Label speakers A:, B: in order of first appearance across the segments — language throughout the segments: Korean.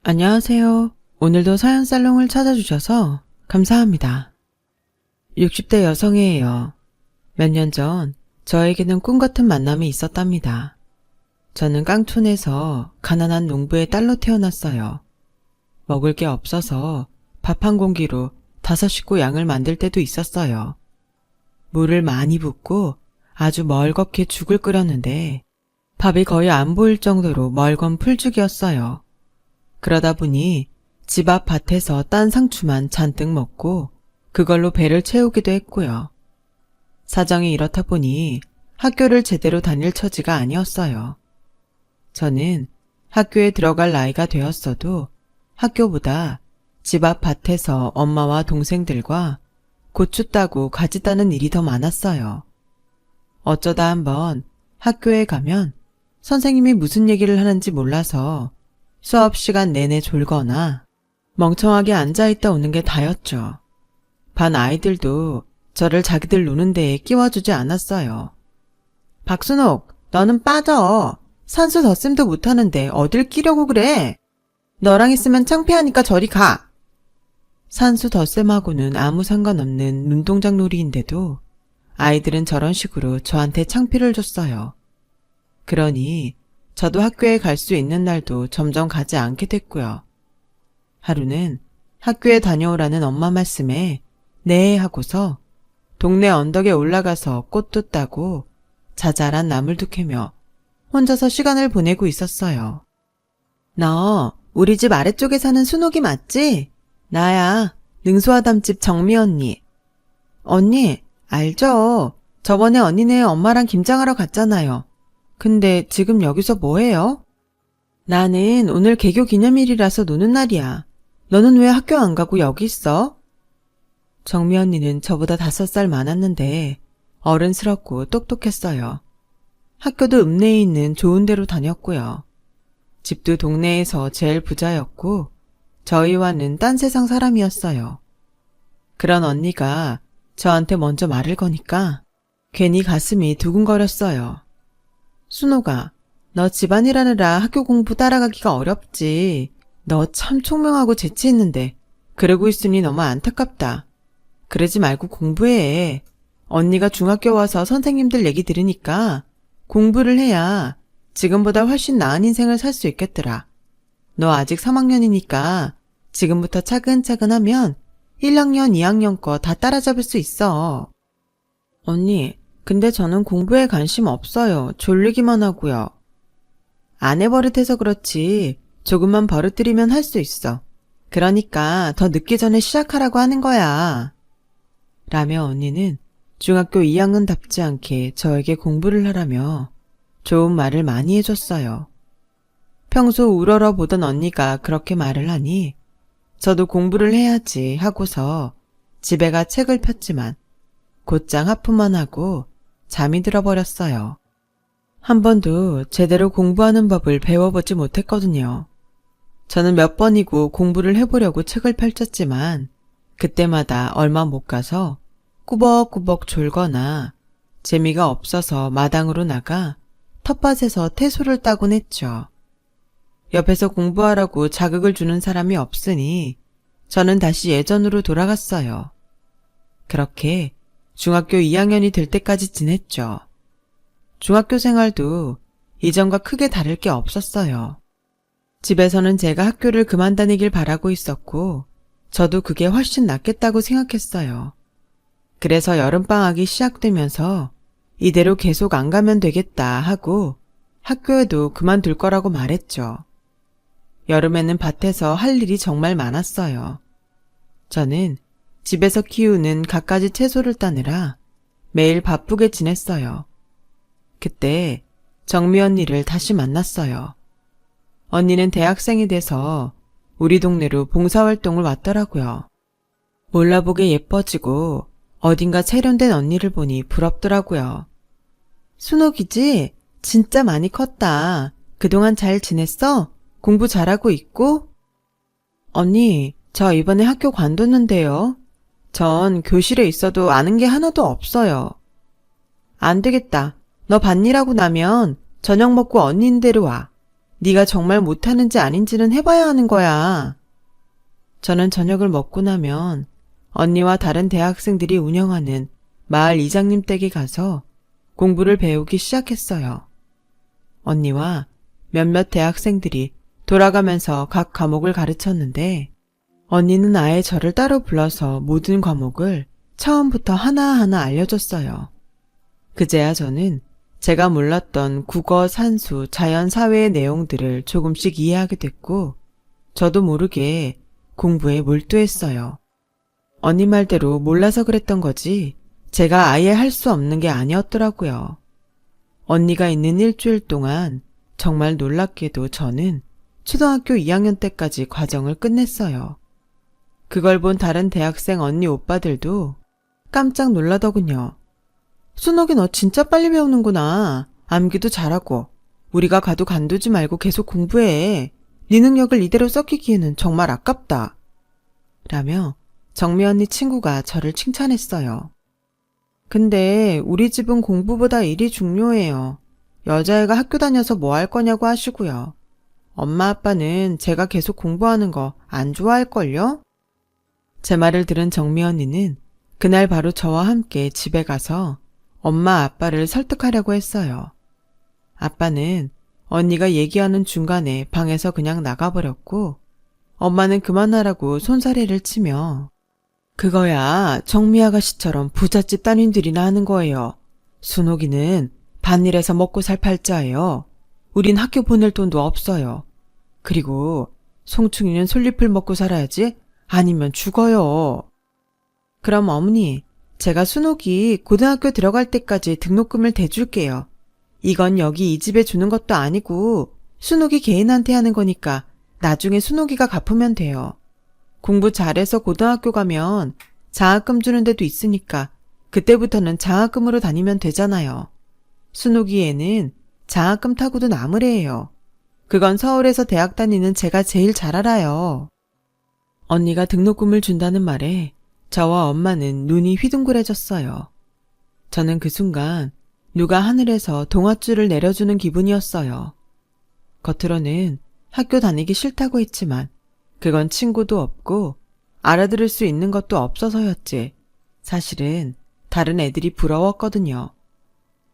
A: 안녕하세요. 오늘도 사연 살롱을 찾아주셔서 감사합니다. 60대 여성이에요. 몇 년 전 저에게는 꿈 같은 만남이 있었답니다. 저는 깡촌에서 가난한 농부의 딸로 태어났어요. 먹을 게 없어서 밥 한 공기로 5식구 양을 만들 때도 있었어요. 물을 많이 붓고 아주 멀겋게 죽을 끓였는데 밥이 거의 안 보일 정도로 멀건 풀죽이었어요. 그러다 보니 집 앞 밭에서 딴 상추만 잔뜩 먹고 그걸로 배를 채우기도 했고요. 사정이 이렇다 보니 학교를 제대로 다닐 처지가 아니었어요. 저는 학교에 들어갈 나이가 되었어도 학교보다 집 앞 밭에서 엄마와 동생들과 고추 따고 가지 따는 일이 더 많았어요. 어쩌다 한번 학교에 가면 선생님이 무슨 얘기를 하는지 몰라서 수업 시간 내내 졸거나 멍청하게 앉아있다 오는 게 다였죠. 반 아이들도 저를 자기들 노는 데에 끼워주지 않았어요. 박순옥, 너는 빠져. 산수 덧셈도 못하는데 어딜 끼려고 그래? 너랑 있으면 창피하니까 저리 가. 산수 덧셈하고는 아무 상관없는 눈동작 놀이인데도 아이들은 저런 식으로 저한테 창피를 줬어요. 그러니 저도 학교에 갈 수 있는 날도 점점 가지 않게 됐고요. 하루는 학교에 다녀오라는 엄마 말씀에 네 하고서 동네 언덕에 올라가서 꽃도 따고 자잘한 나물도 캐며 혼자서 시간을 보내고 있었어요. 너 우리 집 아래쪽에 사는 순옥이 맞지? 나야, 능수아담집 정미 언니. 언니, 알죠? 저번에 언니네 엄마랑 김장하러 갔잖아요. 근데 지금 여기서 뭐해요? 나는 오늘 개교 기념일이라서 노는 날이야. 너는 왜 학교 안 가고 여기 있어? 정미 언니는 저보다 5살 많았는데 어른스럽고 똑똑했어요. 학교도 읍내에 있는 좋은 데로 다녔고요. 집도 동네에서 제일 부자였고 저희와는 딴 세상 사람이었어요. 그런 언니가 저한테 먼저 말을 거니까 괜히 가슴이 두근거렸어요. 순옥아, 너 집안일하느라 학교 공부 따라가기가 어렵지. 너 참 총명하고 재치 있는데 그러고 있으니 너무 안타깝다. 그러지 말고 공부해. 언니가 중학교 와서 선생님들 얘기 들으니까 공부를 해야 지금보다 훨씬 나은 인생을 살 수 있겠더라. 너 아직 3학년이니까 지금부터 차근차근 하면 1학년, 2학년 거 다 따라잡을 수 있어. 언니, 근데 저는 공부에 관심 없어요. 졸리기만 하고요. 아내 버릇해서 그렇지 조금만 버릇들이면 할 수 있어. 그러니까 더 늦기 전에 시작하라고 하는 거야. 라며 언니는 중학교 2학년답지 않게 저에게 공부를 하라며 좋은 말을 많이 해줬어요. 평소 우러러 보던 언니가 그렇게 말을 하니 저도 공부를 해야지 하고서 집에 가 책을 폈지만 곧장 하품만 하고 잠이 들어버렸어요. 한 번도 제대로 공부하는 법을 배워보지 못했거든요. 저는 몇 번이고 공부를 해보려고 책을 펼쳤지만 그때마다 얼마 못 가서 꾸벅꾸벅 졸거나 재미가 없어서 마당으로 나가 텃밭에서 태소를 따곤 했죠. 옆에서 공부하라고 자극을 주는 사람이 없으니 저는 다시 예전으로 돌아갔어요. 그렇게 중학교 2학년이 될 때까지 지냈죠. 중학교 생활도 이전과 크게 다를 게 없었어요. 집에서는 제가 학교를 그만 다니길 바라고 있었고 저도 그게 훨씬 낫겠다고 생각했어요. 그래서 여름방학이 시작되면서 이대로 계속 안 가면 되겠다 하고 학교에도 그만둘 거라고 말했죠. 여름에는 밭에서 할 일이 정말 많았어요. 저는 집에서 키우는 갖가지 채소를 따느라 매일 바쁘게 지냈어요. 그때 정미 언니를 다시 만났어요. 언니는 대학생이 돼서 우리 동네로 봉사활동을 왔더라고요. 몰라보게 예뻐지고 어딘가 세련된 언니를 보니 부럽더라고요. 순옥이지? 진짜 많이 컸다. 그동안 잘 지냈어? 공부 잘하고 있고? 언니, 저 이번에 학교 관뒀는데요. 전 교실에 있어도 아는 게 하나도 없어요. 안 되겠다. 너 밭일하고 나면 저녁 먹고 언니인 데로 와. 네가 정말 못하는지 아닌지는 해봐야 하는 거야. 저는 저녁을 먹고 나면 언니와 다른 대학생들이 운영하는 마을 이장님 댁에 가서 공부를 배우기 시작했어요. 언니와 몇몇 대학생들이 돌아가면서 각 과목을 가르쳤는데 언니는 아예 저를 따로 불러서 모든 과목을 처음부터 하나하나 알려줬어요. 그제야 저는 제가 몰랐던 국어, 산수, 자연, 사회의 내용들을 조금씩 이해하게 됐고 저도 모르게 공부에 몰두했어요. 언니 말대로 몰라서 그랬던 거지 제가 아예 할 수 없는 게 아니었더라고요. 언니가 있는 일주일 동안 정말 놀랍게도 저는 초등학교 2학년 때까지 과정을 끝냈어요. 그걸 본 다른 대학생 언니 오빠들도 깜짝 놀라더군요. 순옥이 너 진짜 빨리 배우는구나. 암기도 잘하고 우리가 가도 간두지 말고 계속 공부해. 네 능력을 이대로 썩히기에는 정말 아깝다. 라며 정미 언니 친구가 저를 칭찬했어요. 근데 우리 집은 공부보다 일이 중요해요. 여자애가 학교 다녀서 뭐 할 거냐고 하시고요. 엄마 아빠는 제가 계속 공부하는 거 안 좋아할걸요? 제 말을 들은 정미 언니는 그날 바로 저와 함께 집에 가서 엄마 아빠를 설득하려고 했어요. 아빠는 언니가 얘기하는 중간에 방에서 그냥 나가버렸고 엄마는 그만하라고 손사래를 치며 그거야 정미 아가씨처럼 부잣집 따님들이나 하는 거예요. 순옥이는 밭일에서 먹고 살 팔자예요. 우린 학교 보낼 돈도 없어요. 그리고 송충이는 솔잎을 먹고 살아야지 아니면 죽어요. 그럼 어머니, 제가 순옥이 고등학교 들어갈 때까지 등록금을 대줄게요. 이건 여기 이 집에 주는 것도 아니고 순옥이 개인한테 하는 거니까 나중에 순옥이가 갚으면 돼요. 공부 잘해서 고등학교 가면 장학금 주는 데도 있으니까 그때부터는 장학금으로 다니면 되잖아요. 순옥이 애는 장학금 타고도 나무래예요. 그건 서울에서 대학 다니는 제가 제일 잘 알아요. 언니가 등록금을 준다는 말에 저와 엄마는 눈이 휘둥그레졌어요. 저는 그 순간 누가 하늘에서 동아줄을 내려주는 기분이었어요. 겉으로는 학교 다니기 싫다고 했지만 그건 친구도 없고 알아들을 수 있는 것도 없어서였지. 사실은 다른 애들이 부러웠거든요.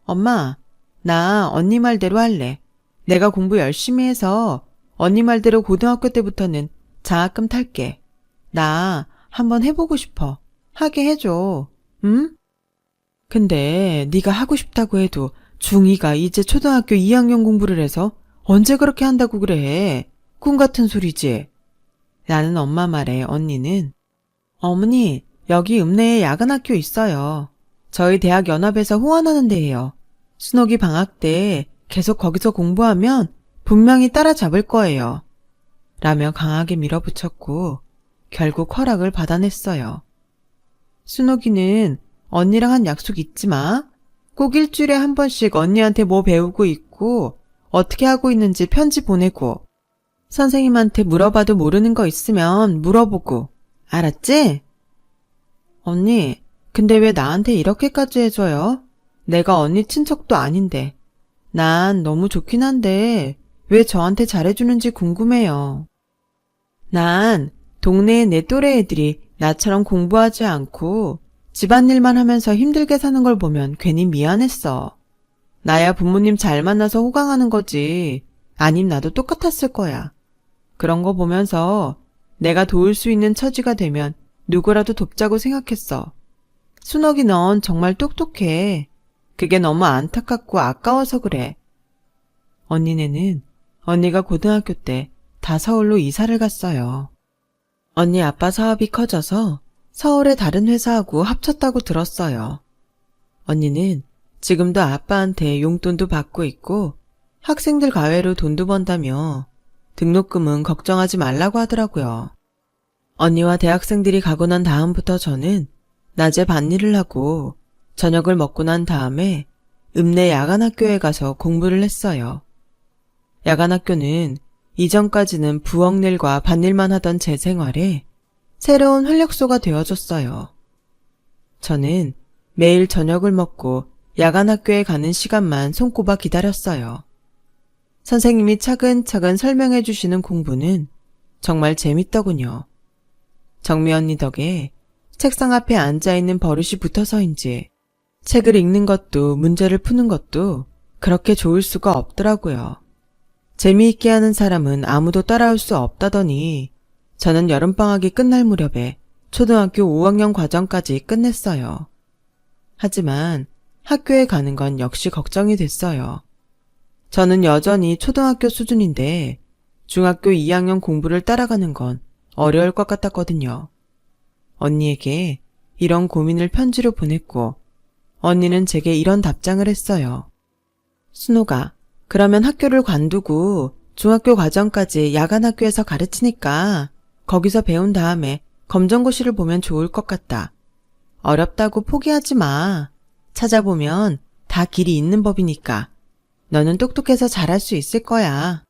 A: 엄마, 나 언니 말대로 할래. 내가 공부 열심히 해서 언니 말대로 고등학교 때부터는 장학금 탈게. 나 한번 해보고 싶어. 하게 해줘. 응? 근데 네가 하고 싶다고 해도 중2가 이제 초등학교 2학년 공부를 해서 언제 그렇게 한다고 그래. 꿈 같은 소리지. 라는 엄마 말에 언니는 어머니, 여기 읍내에 야간학교 있어요. 저희 대학 연합에서 후원하는 데예요. 순옥이 방학 때 계속 거기서 공부하면 분명히 따라잡을 거예요. 라며 강하게 밀어붙였고 결국 허락을 받아냈어요. 순옥이는 언니랑 한 약속 잊지 마. 꼭 일주일에 한 번씩 언니한테 뭐 배우고 있고 어떻게 하고 있는지 편지 보내고 선생님한테 물어봐도 모르는 거 있으면 물어보고 알았지? 언니, 근데 왜 나한테 이렇게까지 해줘요? 내가 언니 친척도 아닌데. 난 너무 좋긴 한데 왜 저한테 잘해주는지 궁금해요. 난 동네에 내 또래 애들이 나처럼 공부하지 않고 집안일만 하면서 힘들게 사는 걸 보면 괜히 미안했어. 나야 부모님 잘 만나서 호강하는 거지. 아님 나도 똑같았을 거야. 그런 거 보면서 내가 도울 수 있는 처지가 되면 누구라도 돕자고 생각했어. 순옥이 넌 정말 똑똑해. 그게 너무 안타깝고 아까워서 그래. 언니네는 언니가 고등학교 때 다 서울로 이사를 갔어요. 언니 아빠 사업이 커져서 서울의 다른 회사하고 합쳤다고 들었어요. 언니는 지금도 아빠한테 용돈도 받고 있고 학생들 과외로 돈도 번다며 등록금은 걱정하지 말라고 하더라고요. 언니와 대학생들이 가고 난 다음부터 저는 낮에 밭일을 하고 저녁을 먹고 난 다음에 읍내 야간학교에 가서 공부를 했어요. 야간학교는 이전까지는 부엌일과 밭일만 하던 제 생활에 새로운 활력소가 되어줬어요. 저는 매일 저녁을 먹고 야간학교에 가는 시간만 손꼽아 기다렸어요. 선생님이 차근차근 설명해 주시는 공부는 정말 재밌더군요. 정미 언니 덕에 책상 앞에 앉아있는 버릇이 붙어서인지 책을 읽는 것도 문제를 푸는 것도 그렇게 좋을 수가 없더라고요. 재미있게 하는 사람은 아무도 따라올 수 없다더니 저는 여름방학이 끝날 무렵에 초등학교 5학년 과정까지 끝냈어요. 하지만 학교에 가는 건 역시 걱정이 됐어요. 저는 여전히 초등학교 수준인데 중학교 2학년 공부를 따라가는 건 어려울 것 같았거든요. 언니에게 이런 고민을 편지로 보냈고 언니는 제게 이런 답장을 했어요. 순호가, 그러면 학교를 관두고 중학교 과정까지 야간 학교에서 가르치니까 거기서 배운 다음에 검정고시를 보면 좋을 것 같다. 어렵다고 포기하지 마. 찾아보면 다 길이 있는 법이니까. 너는 똑똑해서 잘할 수 있을 거야.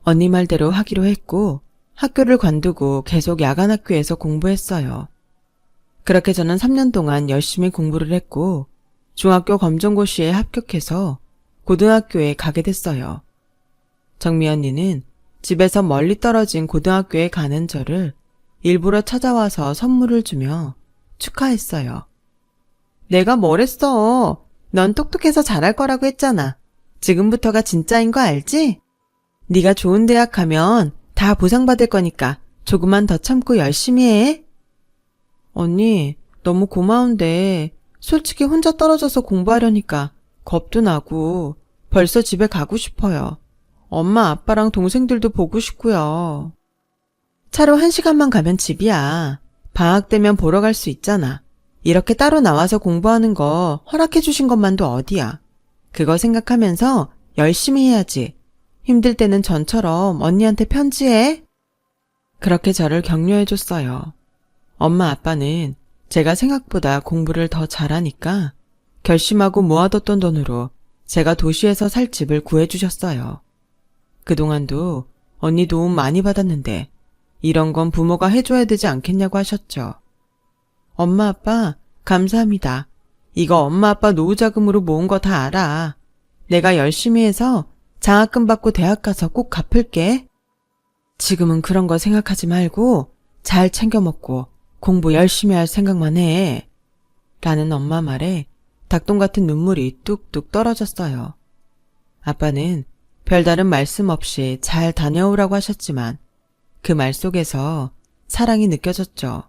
A: 언니 말대로 하기로 했고 학교를 관두고 계속 야간 학교에서 공부했어요. 그렇게 저는 3년 동안 열심히 공부를 했고 중학교 검정고시에 합격해서 고등학교에 가게 됐어요. 정미 언니는 집에서 멀리 떨어진 고등학교에 가는 저를 일부러 찾아와서 선물을 주며 축하했어요. 내가 뭘 했어? 넌 똑똑해서 잘할 거라고 했잖아. 지금부터가 진짜인 거 알지? 네가 좋은 대학 가면 다 보상받을 거니까 조금만 더 참고 열심히 해. 언니, 너무 고마운데 솔직히 혼자 떨어져서 공부하려니까 겁도 나고 벌써 집에 가고 싶어요. 엄마, 아빠랑 동생들도 보고 싶고요. 차로 1시간만 가면 집이야. 방학 되면 보러 갈 수 있잖아. 이렇게 따로 나와서 공부하는 거 허락해 주신 것만도 어디야. 그거 생각하면서 열심히 해야지. 힘들 때는 전처럼 언니한테 편지해. 그렇게 저를 격려해 줬어요. 엄마 아빠는 제가 생각보다 공부를 더 잘하니까 결심하고 모아뒀던 돈으로 제가 도시에서 살 집을 구해주셨어요. 그동안도 언니 도움 많이 받았는데 이런 건 부모가 해줘야 되지 않겠냐고 하셨죠. 엄마 아빠 감사합니다. 이거 엄마 아빠 노후자금으로 모은 거 다 알아. 내가 열심히 해서 장학금 받고 대학 가서 꼭 갚을게. 지금은 그런 거 생각하지 말고 잘 챙겨 먹고 공부 열심히 할 생각만 해. 라는 엄마 말에 닭똥 같은 눈물이 뚝뚝 떨어졌어요. 아빠는 별다른 말씀 없이 잘 다녀오라고 하셨지만 그 말 속에서 사랑이 느껴졌죠.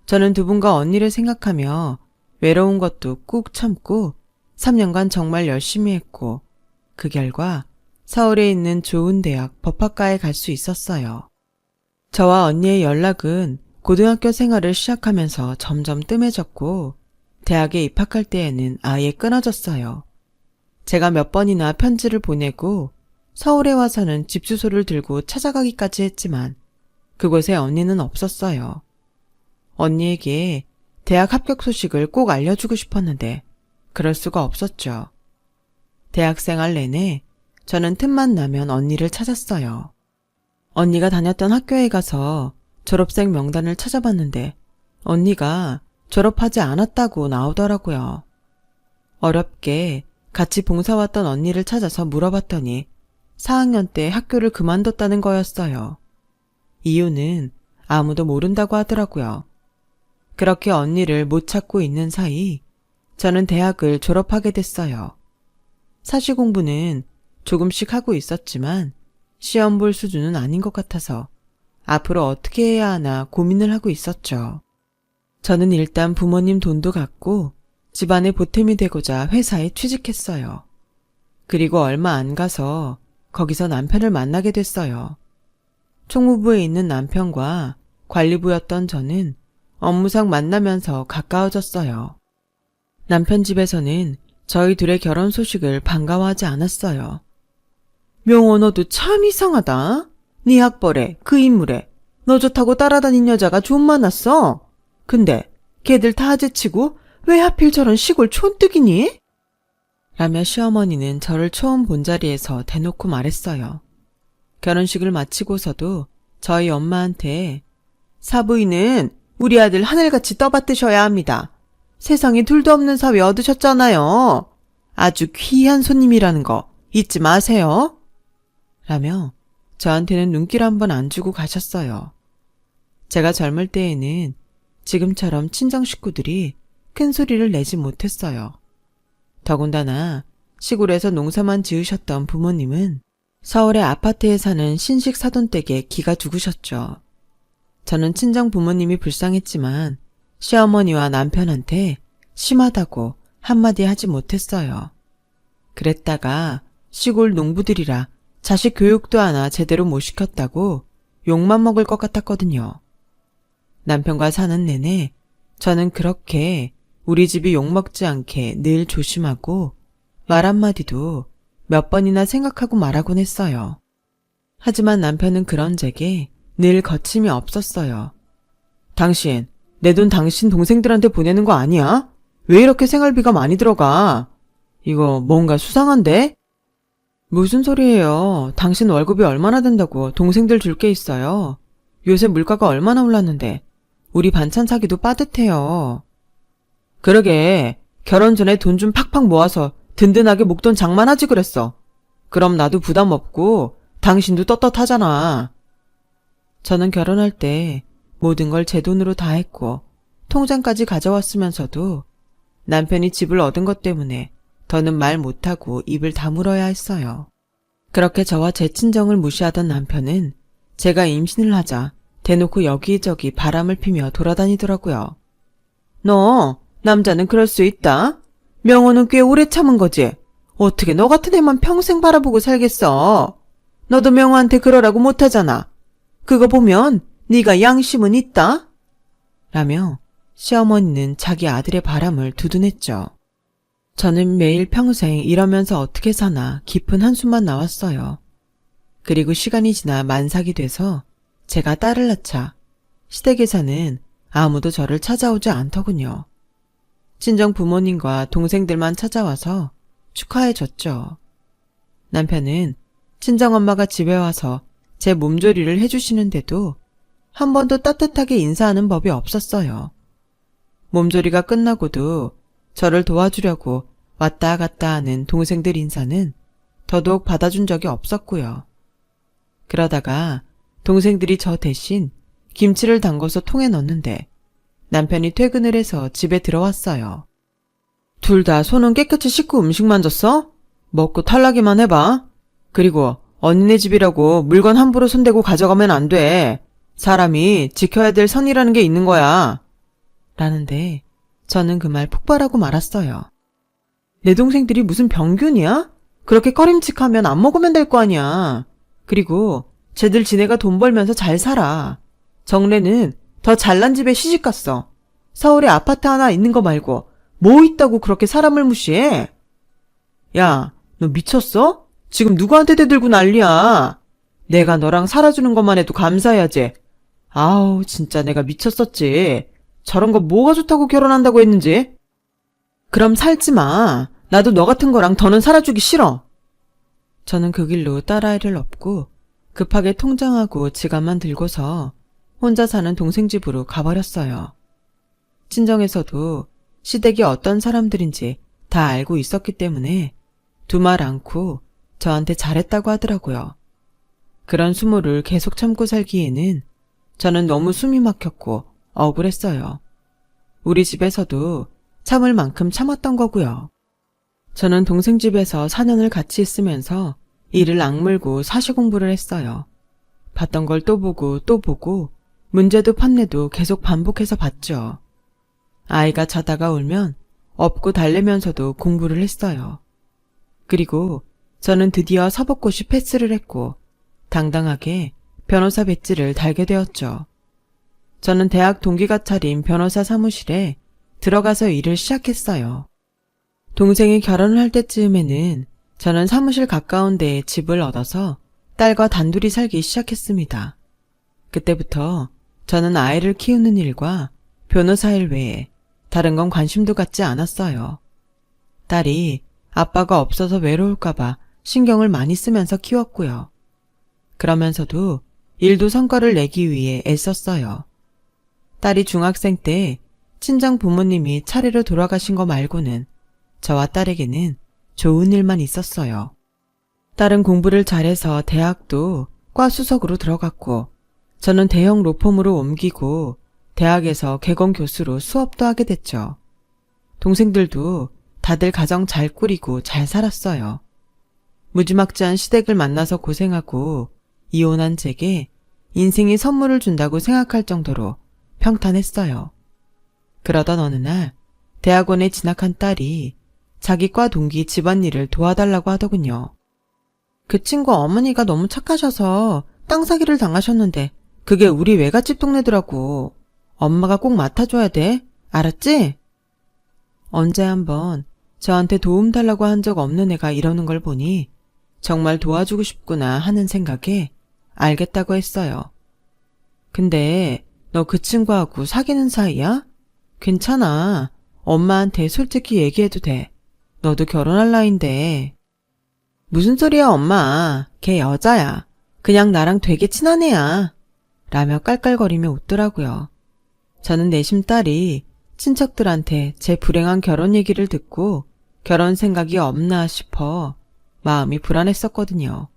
A: 저는 두 분과 언니를 생각하며 외로운 것도 꾹 참고 3년간 정말 열심히 했고 그 결과 서울에 있는 좋은 대학 법학과에 갈 수 있었어요. 저와 언니의 연락은 고등학교 생활을 시작하면서 점점 뜸해졌고 대학에 입학할 때에는 아예 끊어졌어요. 제가 몇 번이나 편지를 보내고 서울에 와서는 집 주소를 들고 찾아가기까지 했지만 그곳에 언니는 없었어요. 언니에게 대학 합격 소식을 꼭 알려주고 싶었는데 그럴 수가 없었죠. 대학생활 내내 저는 틈만 나면 언니를 찾았어요. 언니가 다녔던 학교에 가서 졸업생 명단을 찾아봤는데 언니가 졸업하지 않았다고 나오더라고요. 어렵게 같이 봉사왔던 언니를 찾아서 물어봤더니 4학년 때 학교를 그만뒀다는 거였어요. 이유는 아무도 모른다고 하더라고요. 그렇게 언니를 못 찾고 있는 사이 저는 대학을 졸업하게 됐어요. 사시 공부는 조금씩 하고 있었지만 시험 볼 수준은 아닌 것 같아서 앞으로 어떻게 해야 하나 고민을 하고 있었죠. 저는 일단 부모님 돈도 갚고 집안의 보탬이 되고자 회사에 취직했어요. 그리고 얼마 안 가서 거기서 남편을 만나게 됐어요. 총무부에 있는 남편과 관리부였던 저는 업무상 만나면서 가까워졌어요. 남편 집에서는 저희 둘의 결혼 소식을 반가워하지 않았어요. 명호, 너도 참 이상하다. 네 학벌에 그 인물에 너 좋다고 따라다닌 여자가 좀 많았어. 근데 걔들 다 제치고 왜 하필 저런 시골 촌뜨기니? 라며 시어머니는 저를 처음 본 자리에서 대놓고 말했어요. 결혼식을 마치고서도 저희 엄마한테 사부인은 우리 아들 하늘같이 떠받드셔야 합니다. 세상에 둘도 없는 사위 얻으셨잖아요. 아주 귀한 손님이라는 거 잊지 마세요. 라며 저한테는 눈길 한번 안 주고 가셨어요. 제가 젊을 때에는 지금처럼 친정 식구들이 큰 소리를 내지 못했어요. 더군다나 시골에서 농사만 지으셨던 부모님은 서울의 아파트에 사는 신식 사돈댁에 기가 죽으셨죠. 저는 친정 부모님이 불쌍했지만 시어머니와 남편한테 심하다고 한마디 하지 못했어요. 그랬다가 시골 농부들이라 자식 교육도 하나 제대로 못 시켰다고 욕만 먹을 것 같았거든요. 남편과 사는 내내 저는 그렇게 우리 집이 욕먹지 않게 늘 조심하고 말 한마디도 몇 번이나 생각하고 말하곤 했어요. 하지만 남편은 그런 제게 늘 거침이 없었어요. 당신, 내 돈 당신 동생들한테 보내는 거 아니야? 왜 이렇게 생활비가 많이 들어가? 이거 뭔가 수상한데? 무슨 소리예요? 당신 월급이 얼마나 된다고 동생들 줄 게 있어요. 요새 물가가 얼마나 올랐는데 우리 반찬 사기도 빠듯해요. 그러게 결혼 전에 돈 좀 팍팍 모아서 든든하게 목돈 장만하지 그랬어. 그럼 나도 부담 없고 당신도 떳떳하잖아. 저는 결혼할 때 모든 걸 제 돈으로 다 했고 통장까지 가져왔으면서도 남편이 집을 얻은 것 때문에 더는 말 못하고 입을 다물어야 했어요. 그렇게 저와 제 친정을 무시하던 남편은 제가 임신을 하자 대놓고 여기저기 바람을 피며 돌아다니더라고요. 너 남자는 그럴 수 있다. 명호는 꽤 오래 참은 거지. 어떻게 너 같은 애만 평생 바라보고 살겠어. 너도 명호한테 그러라고 못하잖아. 그거 보면 네가 양심은 있다. 라며 시어머니는 자기 아들의 바람을 두둔했죠. 저는 매일 평생 이러면서 어떻게 사나 깊은 한숨만 나왔어요. 그리고 시간이 지나 만삭이 돼서 제가 딸을 낳자 시댁에서는 아무도 저를 찾아오지 않더군요. 친정 부모님과 동생들만 찾아와서 축하해줬죠. 남편은 친정엄마가 집에 와서 제 몸조리를 해주시는데도 한 번도 따뜻하게 인사하는 법이 없었어요. 몸조리가 끝나고도 저를 도와주려고 왔다 갔다 하는 동생들 인사는 더더욱 받아준 적이 없었고요. 그러다가 동생들이 저 대신 김치를 담궈서 통에 넣는데 남편이 퇴근을 해서 집에 들어왔어요. 둘 다 손은 깨끗이 씻고 음식만 줬어? 먹고 탈나기만 해봐. 그리고 언니네 집이라고 물건 함부로 손대고 가져가면 안 돼. 사람이 지켜야 될 선이라는 게 있는 거야. 라는데 저는 그 말 폭발하고 말았어요. 내 동생들이 무슨 병균이야? 그렇게 꺼림칙하면 안 먹으면 될 거 아니야. 그리고 쟤들 지네가 돈 벌면서 잘 살아. 정래는 더 잘난 집에 시집갔어. 서울에 아파트 하나 있는 거 말고 뭐 있다고 그렇게 사람을 무시해? 야, 너 미쳤어? 지금 누구한테 대들고 난리야. 내가 너랑 살아주는 것만 해도 감사해야지. 아우, 진짜 내가 미쳤었지. 저런 거 뭐가 좋다고 결혼한다고 했는지. 그럼 살지 마. 나도 너 같은 거랑 더는 살아주기 싫어. 저는 그 길로 딸아이를 업고 급하게 통장하고 지갑만 들고서 혼자 사는 동생 집으로 가버렸어요. 친정에서도 시댁이 어떤 사람들인지 다 알고 있었기 때문에 두말 않고 저한테 잘했다고 하더라고요. 그런 수모를 계속 참고 살기에는 저는 너무 숨이 막혔고 억울했어요. 우리 집에서도 참을 만큼 참았던 거고요. 저는 동생 집에서 4년을 같이 있으면서 이를 악물고 사시 공부를 했어요. 봤던 걸 또 보고 또 보고 문제도 판례도 계속 반복해서 봤죠. 아이가 자다가 울면 업고 달래면서도 공부를 했어요. 그리고 저는 드디어 사법고시 패스를 했고 당당하게 변호사 배지를 달게 되었죠. 저는 대학 동기가 차린 변호사 사무실에 들어가서 일을 시작했어요. 동생이 결혼을 할 때쯤에는 저는 사무실 가까운 데에 집을 얻어서 딸과 단둘이 살기 시작했습니다. 그때부터 저는 아이를 키우는 일과 변호사 일 외에 다른 건 관심도 갖지 않았어요. 딸이 아빠가 없어서 외로울까봐 신경을 많이 쓰면서 키웠고요. 그러면서도 일도 성과를 내기 위해 애썼어요. 딸이 중학생 때 친정 부모님이 차례로 돌아가신 거 말고는 저와 딸에게는 좋은 일만 있었어요. 딸은 공부를 잘해서 대학도 과 수석으로 들어갔고, 저는 대형 로펌으로 옮기고 대학에서 개건 교수로 수업도 하게 됐죠. 동생들도 다들 가정 잘 꾸리고 잘 살았어요. 무지막지한 시댁을 만나서 고생하고 이혼한 제게 인생이 선물을 준다고 생각할 정도로 평탄했어요. 그러던 어느 날 대학원에 진학한 딸이 자기 과 동기 집안일을 도와달라고 하더군요. 그 친구 어머니가 너무 착하셔서 땅 사기를 당하셨는데 그게 우리 외갓집 동네더라고. 엄마가 꼭 맡아줘야 돼. 알았지? 언제 한번 저한테 도움 달라고 한 적 없는 애가 이러는 걸 보니 정말 도와주고 싶구나 하는 생각에 알겠다고 했어요. 근데 너 그 친구하고 사귀는 사이야? 괜찮아. 엄마한테 솔직히 얘기해도 돼. 너도 결혼할 나이인데. 무슨 소리야 엄마. 걔 여자야. 그냥 나랑 되게 친한 애야. 라며 깔깔거리며 웃더라고요. 저는 내심 딸이 친척들한테 제 불행한 결혼 얘기를 듣고 결혼 생각이 없나 싶어 마음이 불안했었거든요.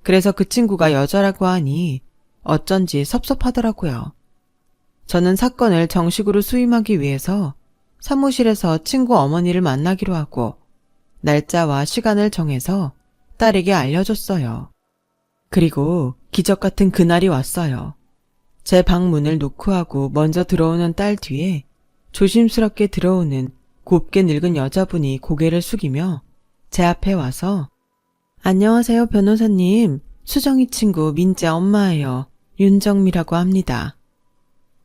A: 그래서 그 친구가 여자라고 하니 어쩐지 섭섭하더라고요. 저는 사건을 정식으로 수임하기 위해서 사무실에서 친구 어머니를 만나기로 하고 날짜와 시간을 정해서 딸에게 알려줬어요. 그리고 기적 같은 그날이 왔어요. 제 방 문을 노크하고 먼저 들어오는 딸 뒤에 조심스럽게 들어오는 곱게 늙은 여자분이 고개를 숙이며 제 앞에 와서 안녕하세요 변호사님. 수정이 친구 민재 엄마예요. 윤정미라고 합니다.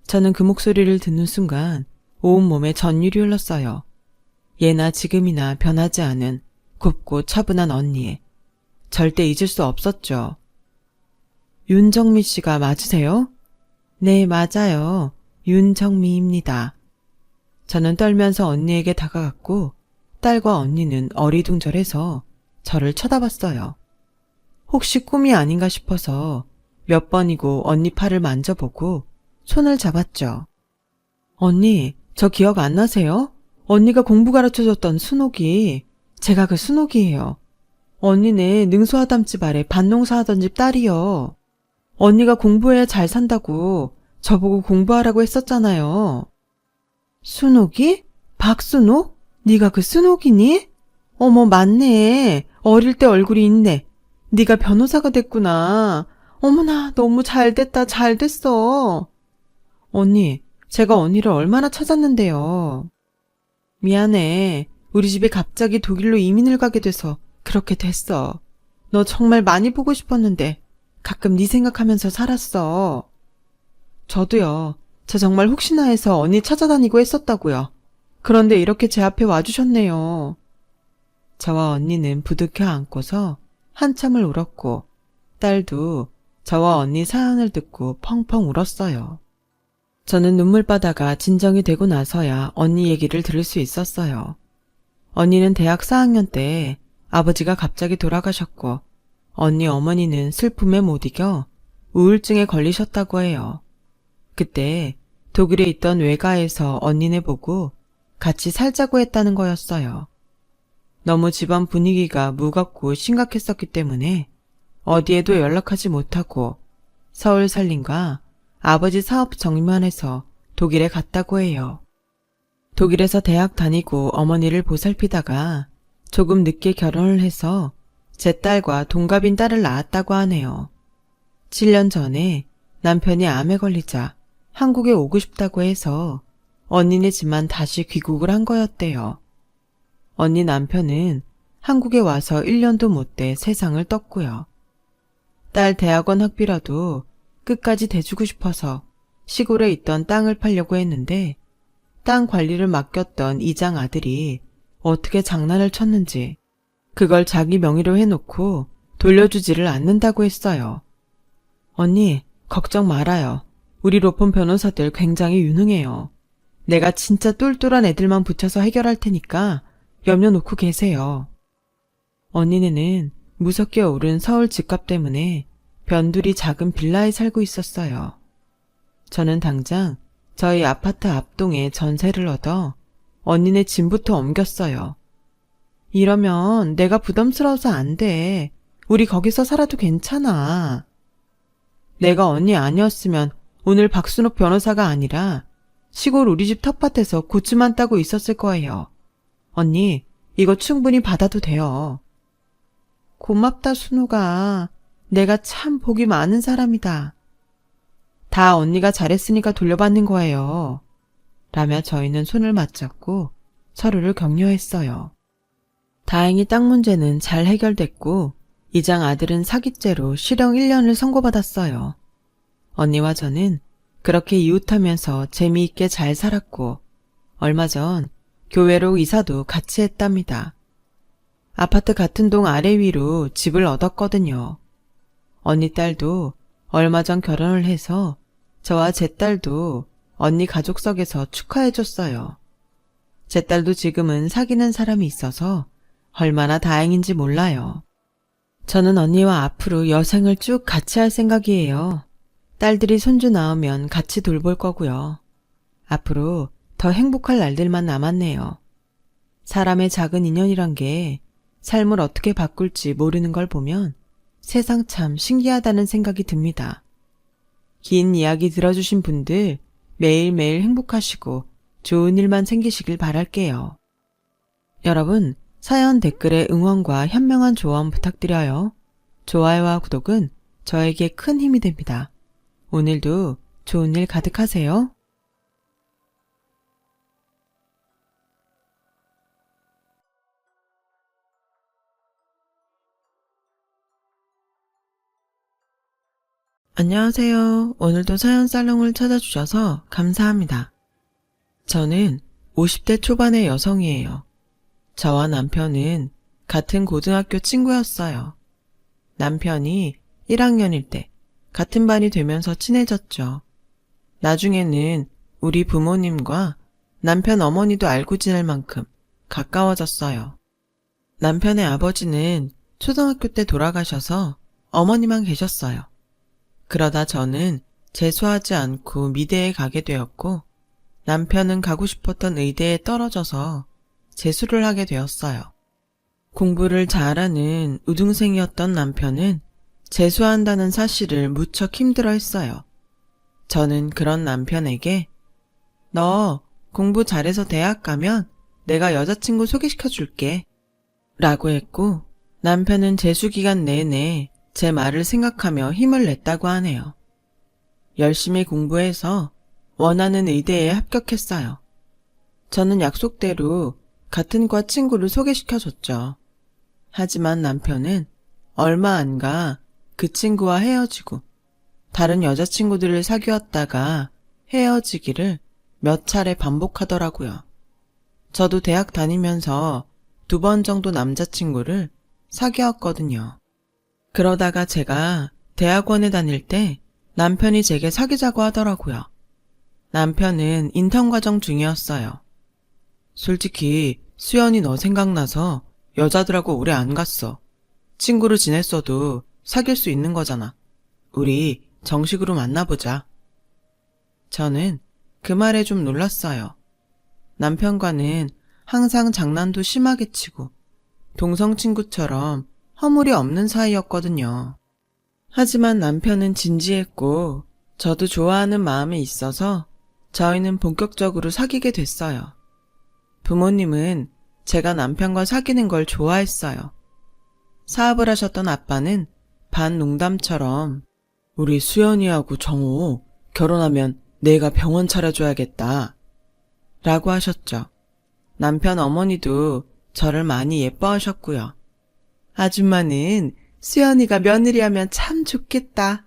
A: 저는 그 목소리를 듣는 순간 온몸에 전율이 흘렀어요. 예나 지금이나 변하지 않은 곱고 차분한 언니에 절대 잊을 수 없었죠. 윤정미 씨가 맞으세요? 네, 맞아요. 윤정미입니다. 저는 떨면서 언니에게 다가갔고 딸과 언니는 어리둥절해서 저를 쳐다봤어요. 혹시 꿈이 아닌가 싶어서 몇 번이고 언니 팔을 만져보고 손을 잡았죠. 언니, 저 기억 안 나세요? 언니가 공부 가르쳐줬던 순옥이 제가 그 순옥이에요. 언니네 능수하담집 아래 밭농사하던 집 딸이요. 언니가 공부해야 잘 산다고 저보고 공부하라고 했었잖아요. 순옥이? 박순옥? 네가 그 순옥이니? 어머 맞네. 어릴 때 얼굴이 있네. 네가 변호사가 됐구나. 어머나 너무 잘됐다 잘됐어. 언니, 제가 언니를 얼마나 찾았는데요. 미안해. 우리 집에 갑자기 독일로 이민을 가게 돼서 그렇게 됐어. 너 정말 많이 보고 싶었는데 가끔 네 생각하면서 살았어. 저도요. 저 정말 혹시나 해서 언니 찾아다니고 했었다고요. 그런데 이렇게 제 앞에 와주셨네요. 저와 언니는 부둥켜 안고서 한참을 울었고 딸도 저와 언니 사연을 듣고 펑펑 울었어요. 저는 눈물바다가 진정이 되고 나서야 언니 얘기를 들을 수 있었어요. 언니는 대학 4학년 때 아버지가 갑자기 돌아가셨고 언니 어머니는 슬픔에 못 이겨 우울증에 걸리셨다고 해요. 그때 독일에 있던 외가에서 언니네 보고 같이 살자고 했다는 거였어요. 너무 집안 분위기가 무겁고 심각했었기 때문에 어디에도 연락하지 못하고 서울 살림과 아버지 사업 정리만 해서 독일에 갔다고 해요. 독일에서 대학 다니고 어머니를 보살피다가 조금 늦게 결혼을 해서 제 딸과 동갑인 딸을 낳았다고 하네요. 7년 전에 남편이 암에 걸리자 한국에 오고 싶다고 해서 언니네 집만 다시 귀국을 한 거였대요. 언니 남편은 한국에 와서 1년도 못 돼 세상을 떴고요. 딸 대학원 학비라도 끝까지 대주고 싶어서 시골에 있던 땅을 팔려고 했는데 땅 관리를 맡겼던 이장 아들이 어떻게 장난을 쳤는지 그걸 자기 명의로 해놓고 돌려주지를 않는다고 했어요. 언니, 걱정 말아요. 우리 로펌 변호사들 굉장히 유능해요. 내가 진짜 똘똘한 애들만 붙여서 해결할 테니까 염려 놓고 계세요. 언니네는 무섭게 오른 서울 집값 때문에 변두리 작은 빌라에 살고 있었어요. 저는 당장 저희 아파트 앞동에 전세를 얻어 언니네 짐부터 옮겼어요. 이러면 내가 부담스러워서 안 돼. 우리 거기서 살아도 괜찮아. 내가 언니 아니었으면 오늘 박순옥 변호사가 아니라 시골 우리 집 텃밭에서 고추만 따고 있었을 거예요. 언니, 이거 충분히 받아도 돼요. 고맙다, 순옥아. 내가 참 복이 많은 사람이다. 다 언니가 잘했으니까 돌려받는 거예요. 라며 저희는 손을 맞잡고 서로를 격려했어요. 다행히 땅 문제는 잘 해결됐고 이장 아들은 사기죄로 실형 1년을 선고받았어요. 언니와 저는 그렇게 이웃하면서 재미있게 잘 살았고 얼마 전 교회로 이사도 같이 했답니다. 아파트 같은 동 아래 위로 집을 얻었거든요. 언니 딸도 얼마 전 결혼을 해서 저와 제 딸도 언니 가족석에서 축하해줬어요. 제 딸도 지금은 사귀는 사람이 있어서 얼마나 다행인지 몰라요. 저는 언니와 앞으로 여생을 쭉 같이 할 생각이에요. 딸들이 손주 낳으면 같이 돌볼 거고요. 앞으로 더 행복할 날들만 남았네요. 사람의 작은 인연이란 게 삶을 어떻게 바꿀지 모르는 걸 보면 세상 참 신기하다는 생각이 듭니다. 긴 이야기 들어주신 분들 매일매일 행복하시고 좋은 일만 생기시길 바랄게요. 여러분, 사연 댓글에 응원과 현명한 조언 부탁드려요. 좋아요와 구독은 저에게 큰 힘이 됩니다. 오늘도 좋은 일 가득하세요. 안녕하세요. 오늘도 사연 살롱을 찾아주셔서 감사합니다. 저는 50대 초반의 여성이에요. 저와 남편은 같은 고등학교 친구였어요. 남편이 1학년일 때 같은 반이 되면서 친해졌죠. 나중에는 우리 부모님과 남편 어머니도 알고 지낼 만큼 가까워졌어요. 남편의 아버지는 초등학교 때 돌아가셔서 어머니만 계셨어요. 그러다 저는 재수하지 않고 미대에 가게 되었고 남편은 가고 싶었던 의대에 떨어져서 재수를 하게 되었어요. 공부를 잘하는 우등생이었던 남편은 재수한다는 사실을 무척 힘들어했어요. 저는 그런 남편에게 너 공부 잘해서 대학 가면 내가 여자친구 소개시켜줄게 라고 했고 남편은 재수 기간 내내 제 말을 생각하며 힘을 냈다고 하네요. 열심히 공부해서 원하는 의대에 합격했어요. 저는 약속대로 같은 과 친구를 소개시켜줬죠. 하지만 남편은 얼마 안 가 그 친구와 헤어지고 다른 여자친구들을 사귀었다가 헤어지기를 몇 차례 반복하더라고요. 저도 대학 다니면서 2번 정도 남자친구를 사귀었거든요. 그러다가 제가 대학원에 다닐 때 남편이 제게 사귀자고 하더라고요. 남편은 인턴 과정 중이었어요. 솔직히 수연이 너 생각나서 여자들하고 오래 안 갔어. 친구로 지냈어도 사귈 수 있는 거잖아. 우리 정식으로 만나보자. 저는 그 말에 좀 놀랐어요. 남편과는 항상 장난도 심하게 치고 동성 친구처럼 허물이 없는 사이였거든요. 하지만 남편은 진지했고 저도 좋아하는 마음이 있어서 저희는 본격적으로 사귀게 됐어요. 부모님은 제가 남편과 사귀는 걸 좋아했어요. 사업을 하셨던 아빠는 반농담처럼 우리 수연이하고 정호 결혼하면 내가 병원 차려줘야겠다 라고 하셨죠. 남편 어머니도 저를 많이 예뻐하셨고요. 아줌마는 수연이가 며느리하면 참 좋겠다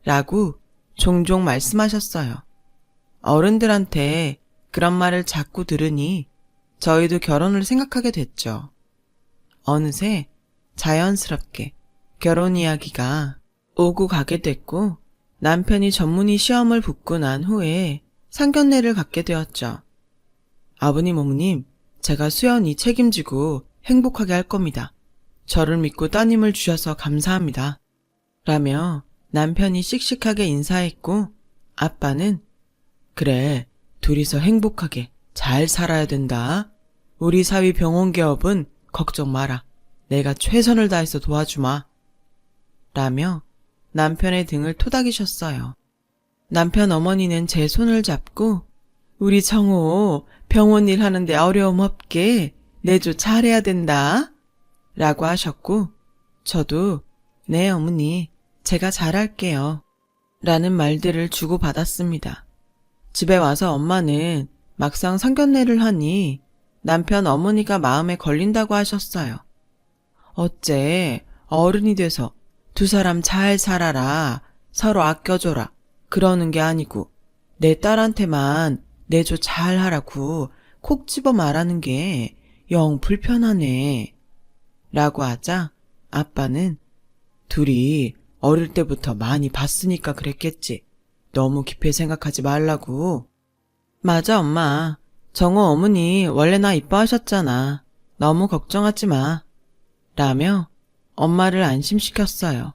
A: 라고 종종 말씀하셨어요. 어른들한테 그런 말을 자꾸 들으니 저희도 결혼을 생각하게 됐죠. 어느새 자연스럽게 결혼 이야기가 오고 가게 됐고 남편이 전문의 시험을 붙고 난 후에 상견례를 갖게 되었죠. 아버님, 어머님, 제가 수연이 책임지고 행복하게 할 겁니다. 저를 믿고 따님을 주셔서 감사합니다. 라며 남편이 씩씩하게 인사했고 아빠는 그래, 둘이서 행복하게 잘 살아야 된다. 우리 사위 병원 개업은 걱정 마라. 내가 최선을 다해서 도와주마. 라며 남편의 등을 토닥이셨어요. 남편 어머니는 제 손을 잡고 우리 정호 병원 일 하는데 어려움 없게 내조 잘해야 된다 라고 하셨고 저도 네 어머니 제가 잘할게요 라는 말들을 주고받았습니다. 집에 와서 엄마는 막상 상견례를 하니 남편 어머니가 마음에 걸린다고 하셨어요. 어째 어른이 돼서 두 사람 잘 살아라 서로 아껴줘라 그러는 게 아니고 내 딸한테만 내조 잘하라고 콕 집어 말하는 게 영 불편하네 라고 하자 아빠는 둘이 어릴 때부터 많이 봤으니까 그랬겠지. 너무 깊이 생각하지 말라고. 맞아 엄마. 정호 어머니 원래 나 이뻐하셨잖아. 너무 걱정하지 마. 라며 엄마를 안심시켰어요.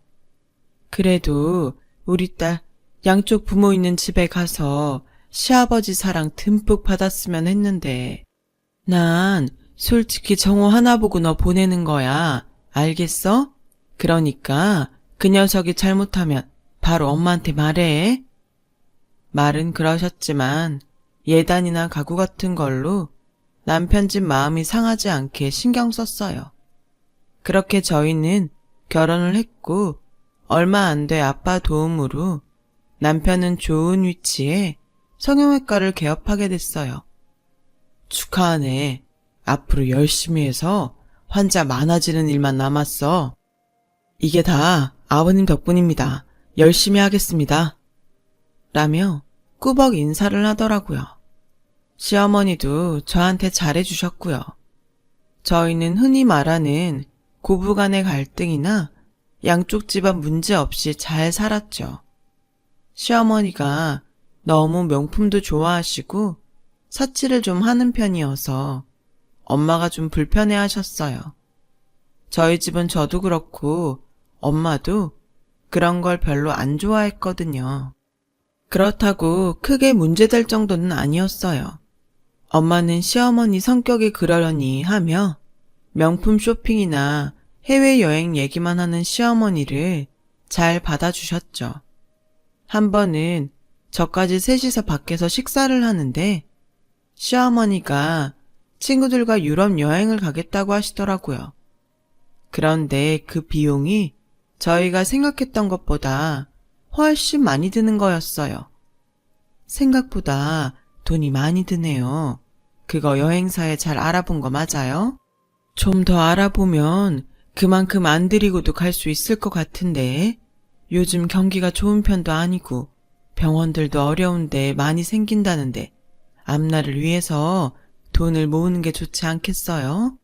A: 그래도 우리 딸 양쪽 부모 있는 집에 가서 시아버지 사랑 듬뿍 받았으면 했는데 난 솔직히 정호 하나 보고 너 보내는 거야. 알겠어? 그러니까 그 녀석이 잘못하면 바로 엄마한테 말해. 말은 그러셨지만 예단이나 가구 같은 걸로 남편 집 마음이 상하지 않게 신경 썼어요. 그렇게 저희는 결혼을 했고 얼마 안 돼 아빠 도움으로 남편은 좋은 위치에 성형외과를 개업하게 됐어요. 축하하네. 앞으로 열심히 해서 환자 많아지는 일만 남았어. 이게 다 아버님 덕분입니다. 열심히 하겠습니다. 라며 꾸벅 인사를 하더라고요. 시어머니도 저한테 잘해주셨고요. 저희는 흔히 말하는 고부간의 갈등이나 양쪽 집안 문제 없이 잘 살았죠. 시어머니가 너무 명품도 좋아하시고 사치를 좀 하는 편이어서 엄마가 좀 불편해 하셨어요. 저희 집은 저도 그렇고 엄마도 그런 걸 별로 안 좋아했거든요. 그렇다고 크게 문제될 정도는 아니었어요. 엄마는 시어머니 성격이 그러려니 하며 명품 쇼핑이나 해외여행 얘기만 하는 시어머니를 잘 받아주셨죠. 한 번은 저까지 셋이서 밖에서 식사를 하는데 시어머니가 친구들과 유럽 여행을 가겠다고 하시더라고요. 그런데 그 비용이 저희가 생각했던 것보다 훨씬 많이 드는 거였어요. 생각보다 돈이 많이 드네요. 그거 여행사에 잘 알아본 거 맞아요? 좀 더 알아보면 그만큼 안 들이고도 갈 수 있을 것 같은데 요즘 경기가 좋은 편도 아니고 병원들도 어려운데 많이 생긴다는데 앞날을 위해서 돈을 모으는 게 좋지 않겠어요?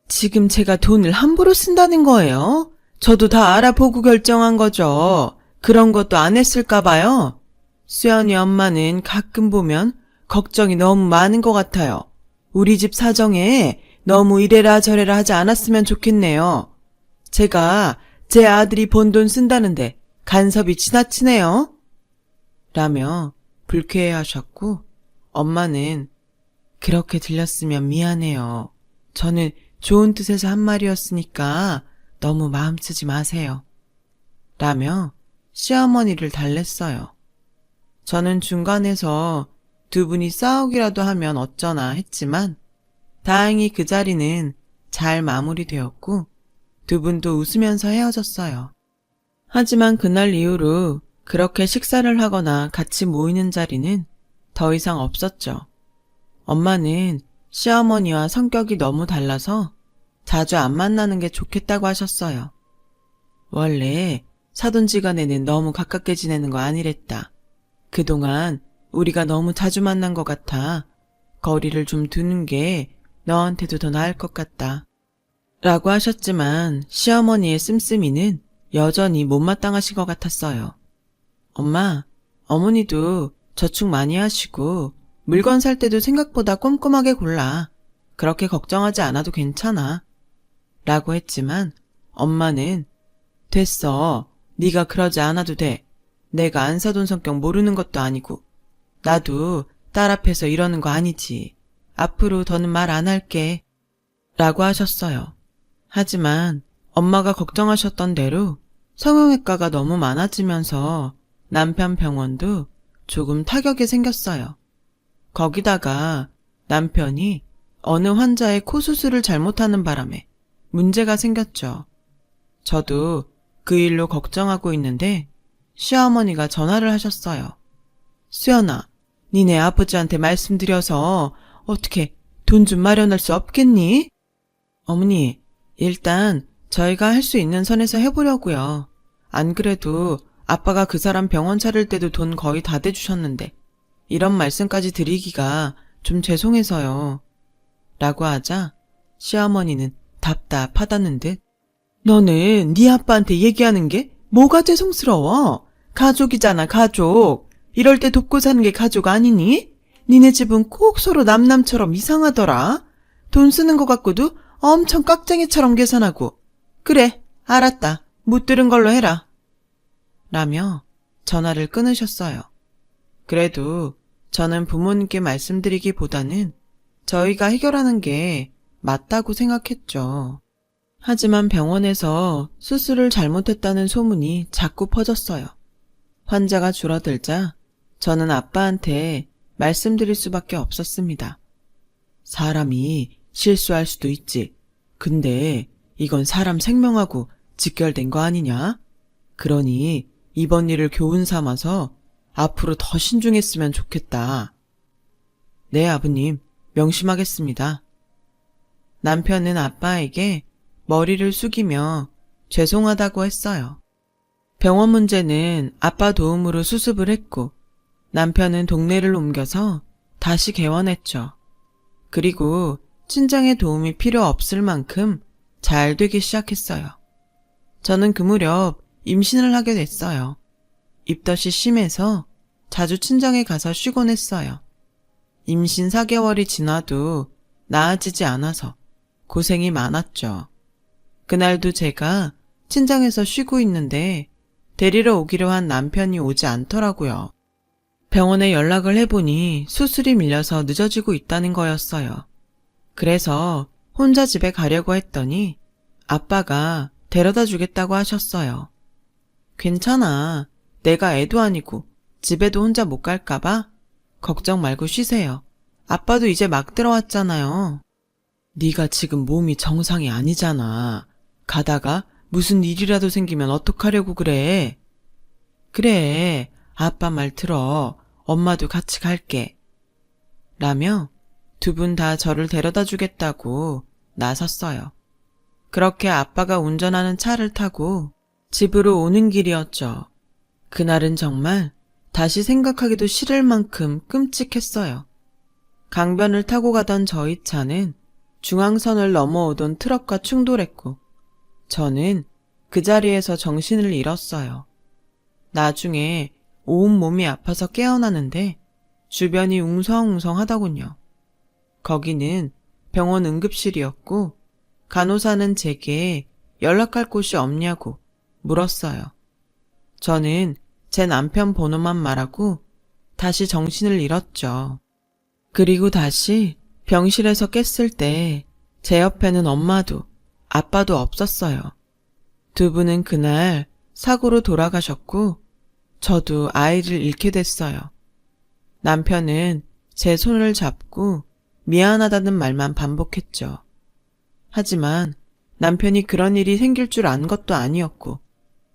A: 지금 제가 돈을 함부로 쓴다는 거예요? 저도 다 알아보고 결정한 거죠. 그런 것도 안 했을까 봐요. 수연이 엄마는 가끔 보면 걱정이 너무 많은 것 같아요. 우리 집 사정에 너무 이래라 저래라 하지 않았으면 좋겠네요. 제가 제 아들이 번 돈 쓴다는데 간섭이 지나치네요. 라며 불쾌해하셨고 엄마는 그렇게 들렸으면 미안해요. 저는 좋은 뜻에서 한 말이었으니까 너무 마음 쓰지 마세요. 라며 시어머니를 달랬어요. 저는 중간에서 두 분이 싸우기라도 하면 어쩌나 했지만 다행히 그 자리는 잘 마무리되었고 두 분도 웃으면서 헤어졌어요. 하지만 그날 이후로 그렇게 식사를 하거나 같이 모이는 자리는 더 이상 없었죠. 엄마는 시어머니와 성격이 너무 달라서 자주 안 만나는 게 좋겠다고 하셨어요. 원래 사돈지간에는 너무 가깝게 지내는 거 아니랬다. 그동안 우리가 너무 자주 만난 것 같아 거리를 좀 두는 게 너한테도 더 나을 것 같다. 라고 하셨지만 시어머니의 씀씀이는 여전히 못마땅하신 것 같았어요. 엄마, 어머니도 저축 많이 하시고 물건 살 때도 생각보다 꼼꼼하게 골라. 그렇게 걱정하지 않아도 괜찮아. 라고 했지만 엄마는 됐어. 네가 그러지 않아도 돼. 내가 안 사돈 성격 모르는 것도 아니고 나도 딸 앞에서 이러는 거 아니지. 앞으로 더는 말 안 할게. 라고 하셨어요. 하지만 엄마가 걱정하셨던 대로 성형외과가 너무 많아지면서 남편 병원도 조금 타격이 생겼어요. 거기다가 남편이 어느 환자의 코 수술을 잘못하는 바람에 문제가 생겼죠. 저도 그 일로 걱정하고 있는데 시어머니가 전화를 하셨어요. 수연아, 니네 아버지한테 말씀드려서 어떻게 돈 좀 마련할 수 없겠니? 어머니, 일단 저희가 할 수 있는 선에서 해보려고요. 안 그래도 아빠가 그 사람 병원 차릴 때도 돈 거의 다 대주셨는데 이런 말씀까지 드리기가 좀 죄송해서요. 라고 하자 시어머니는 답답하다는 듯 너는 네 아빠한테 얘기하는 게 뭐가 죄송스러워? 가족이잖아, 가족. 이럴 때 돕고 사는 게 가족 아니니? 니네 집은 꼭 서로 남남처럼 이상하더라. 돈 쓰는 거 갖고도 엄청 깍쟁이처럼 계산하고. 그래, 알았다. 못 들은 걸로 해라. 라며 전화를 끊으셨어요. 그래도 저는 부모님께 말씀드리기보다는 저희가 해결하는 게 맞다고 생각했죠. 하지만 병원에서 수술을 잘못했다는 소문이 자꾸 퍼졌어요. 환자가 줄어들자 저는 아빠한테 말씀드릴 수밖에 없었습니다. 사람이 실수할 수도 있지. 근데 이건 사람 생명하고 직결된 거 아니냐? 그러니 이번 일을 교훈 삼아서 앞으로 더 신중했으면 좋겠다. 네, 아버님, 명심하겠습니다. 남편은 아빠에게 머리를 숙이며 죄송하다고 했어요. 병원 문제는 아빠 도움으로 수습을 했고 남편은 동네를 옮겨서 다시 개원했죠. 그리고 친정의 도움이 필요 없을 만큼 잘 되기 시작했어요. 저는 그 무렵 임신을 하게 됐어요. 입덧이 심해서 자주 친정에 가서 쉬곤 했어요. 임신 4개월이 지나도 나아지지 않아서 고생이 많았죠. 그날도 제가 친정에서 쉬고 있는데 데리러 오기로 한 남편이 오지 않더라고요. 병원에 연락을 해보니 수술이 밀려서 늦어지고 있다는 거였어요. 그래서 혼자 집에 가려고 했더니 아빠가 데려다 주겠다고 하셨어요. 괜찮아. 내가 애도 아니고 집에도 혼자 못 갈까봐 걱정 말고 쉬세요. 아빠도 이제 막 들어왔잖아요. 네가 지금 몸이 정상이 아니잖아. 가다가 무슨 일이라도 생기면 어떡하려고 그래. 그래, 아빠 말 들어. 엄마도 같이 갈게. 라며 두 분 다 저를 데려다 주겠다고 나섰어요. 그렇게 아빠가 운전하는 차를 타고 집으로 오는 길이었죠. 그날은 정말 다시 생각하기도 싫을 만큼 끔찍했어요. 강변을 타고 가던 저희 차는 중앙선을 넘어오던 트럭과 충돌했고 저는 그 자리에서 정신을 잃었어요. 나중에 온몸이 아파서 깨어나는데 주변이 웅성웅성하더군요. 거기는 병원 응급실이었고 간호사는 제게 연락할 곳이 없냐고 물었어요. 저는 제 남편 번호만 말하고 다시 정신을 잃었죠. 그리고 다시 병실에서 깼을 때 제 옆에는 엄마도 아빠도 없었어요. 두 분은 그날 사고로 돌아가셨고 저도 아이를 잃게 됐어요. 남편은 제 손을 잡고 미안하다는 말만 반복했죠. 하지만 남편이 그런 일이 생길 줄 안 것도 아니었고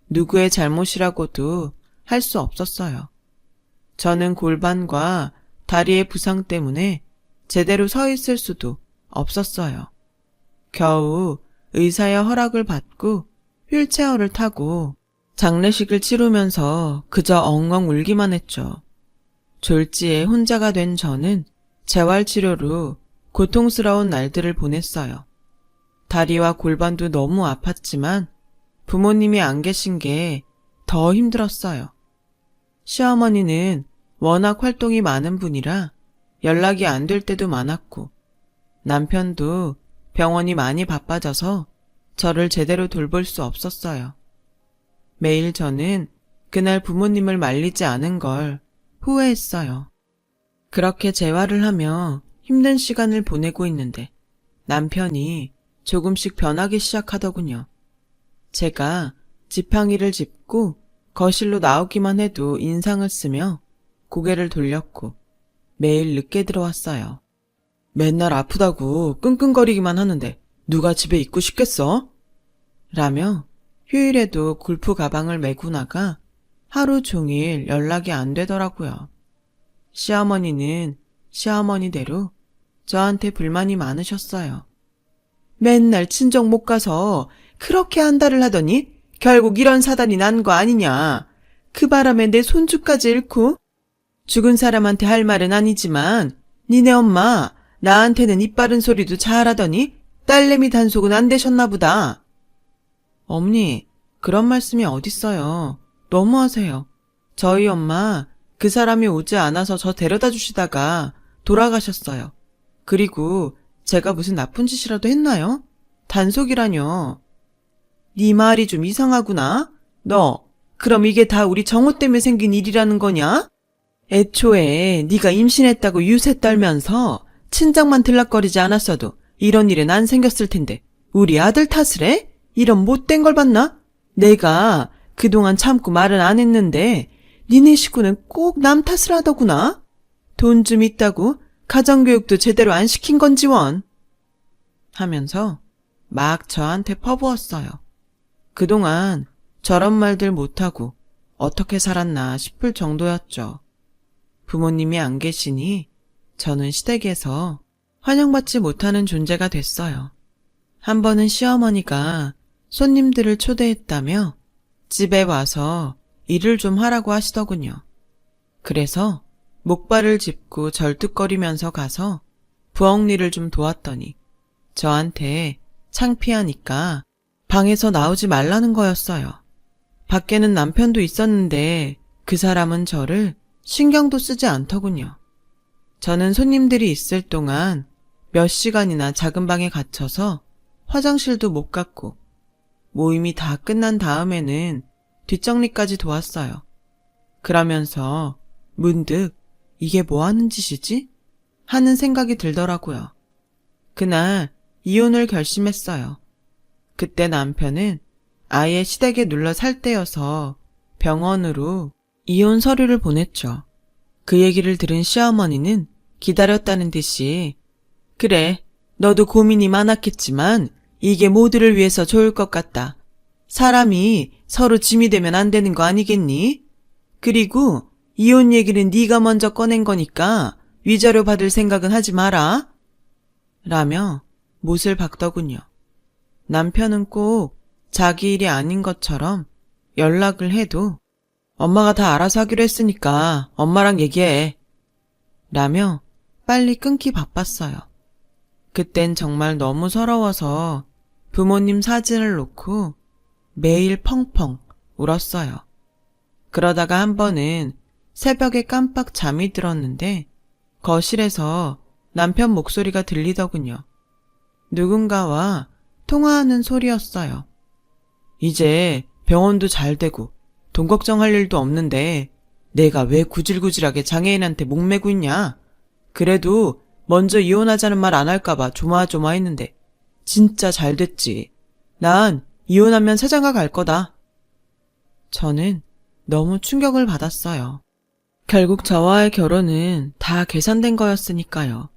A: 누구의 잘못이라고도 할 수 없었어요. 저는 골반과 다리의 부상 때문에 제대로 서 있을 수도 없었어요. 겨우 의사의 허락을 받고 휠체어를 타고 장례식을 치르면서 그저 엉엉 울기만 했죠. 졸지에 혼자가 된 저는 재활치료로 고통스러운 날들을 보냈어요. 다리와 골반도 너무 아팠지만 부모님이 안 계신 게 더 힘들었어요. 시어머니는 워낙 활동이 많은 분이라 연락이 안 될 때도 많았고 남편도 병원이 많이 바빠져서 저를 제대로 돌볼 수 없었어요. 매일 저는 그날 부모님을 말리지 않은 걸 후회했어요. 그렇게 재활을 하며 힘든 시간을 보내고 있는데 남편이 조금씩 변하기 시작하더군요. 제가 지팡이를 짚고 거실로 나오기만 해도 인상을 쓰며 고개를 돌렸고 매일 늦게 들어왔어요. 맨날 아프다고 끙끙거리기만 하는데 누가 집에 있고 싶겠어? 라며 휴일에도 골프 가방을 메고 나가 하루 종일 연락이 안 되더라고요. 시어머니는 시어머니대로 저한테 불만이 많으셨어요. 맨날 친정 못 가서 그렇게 한달을 하더니 결국 이런 사단이 난 거 아니냐. 그 바람에 내 손주까지 잃고. 죽은 사람한테 할 말은 아니지만 니네 엄마 나한테는 입 바른 소리도 잘하더니 딸내미 단속은 안 되셨나 보다. 어머니, 그런 말씀이 어딨어요. 너무하세요. 저희 엄마 그 사람이 오지 않아서 저 데려다 주시다가 돌아가셨어요. 그리고 제가 무슨 나쁜 짓이라도 했나요? 단속이라뇨. 네 말이 좀 이상하구나. 너 그럼 이게 다 우리 정호 때문에 생긴 일이라는 거냐? 애초에 네가 임신했다고 유세 떨면서 친정만 들락거리지 않았어도 이런 일은 안 생겼을 텐데 우리 아들 탓을 해? 이런 못된 걸 봤나? 내가 그동안 참고 말은 안 했는데 니네 식구는 꼭 남 탓을 하더구나. 돈 좀 있다고 가정교육도 제대로 안 시킨 건지 원. 하면서 막 저한테 퍼부었어요. 그동안 저런 말들 못하고 어떻게 살았나 싶을 정도였죠. 부모님이 안 계시니 저는 시댁에서 환영받지 못하는 존재가 됐어요. 한 번은 시어머니가 손님들을 초대했다며 집에 와서 일을 좀 하라고 하시더군요. 그래서 목발을 짚고 절뚝거리면서 가서 부엌일을 좀 도왔더니 저한테 창피하니까 방에서 나오지 말라는 거였어요. 밖에는 남편도 있었는데 그 사람은 저를 신경도 쓰지 않더군요. 저는 손님들이 있을 동안 몇 시간이나 작은 방에 갇혀서 화장실도 못 갔고 모임이 다 끝난 다음에는 뒷정리까지 도왔어요. 그러면서 문득 이게 뭐 하는 짓이지? 하는 생각이 들더라고요. 그날 이혼을 결심했어요. 그때 남편은 아예 시댁에 눌러 살 때여서 병원으로 이혼 서류를 보냈죠. 그 얘기를 들은 시어머니는 기다렸다는 듯이 그래, 너도 고민이 많았겠지만 이게 모두를 위해서 좋을 것 같다. 사람이 서로 짐이 되면 안 되는 거 아니겠니? 그리고 이혼 얘기는 네가 먼저 꺼낸 거니까 위자료 받을 생각은 하지 마라. 라며 못을 박더군요. 남편은 꼭 자기 일이 아닌 것처럼 연락을 해도 엄마가 다 알아서 하기로 했으니까 엄마랑 얘기해. 라며 빨리 끊기 바빴어요. 그땐 정말 너무 서러워서 부모님 사진을 놓고 매일 펑펑 울었어요. 그러다가 한 번은 새벽에 깜빡 잠이 들었는데 거실에서 남편 목소리가 들리더군요. 누군가와 통화하는 소리였어요. 이제 병원도 잘 되고 돈 걱정할 일도 없는데 내가 왜 구질구질하게 장애인한테 목매고 있냐? 그래도 먼저 이혼하자는 말 안 할까봐 조마조마했는데 진짜 잘 됐지. 난 이혼하면 새장가 갈 거다. 저는 너무 충격을 받았어요. 결국 저와의 결혼은 다 계산된 거였으니까요.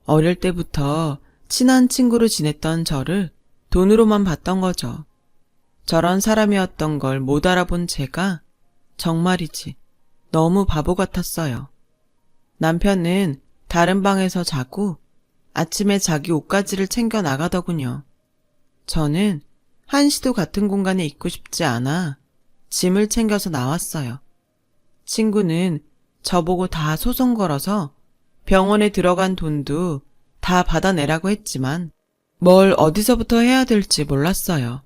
A: 어릴 때부터 친한 친구로 지냈던 저를 돈으로만 봤던 거죠. 저런 사람이었던 걸 못 알아본 제가 정말이지 너무 바보 같았어요. 남편은 다른 방에서 자고 아침에 자기 옷가지를 챙겨 나가더군요. 저는 한시도 같은 공간에 있고 싶지 않아 짐을 챙겨서 나왔어요. 친구는 저보고 다 소송 걸어서 병원에 들어간 돈도 다 받아내라고 했지만 뭘 어디서부터 해야 될지 몰랐어요.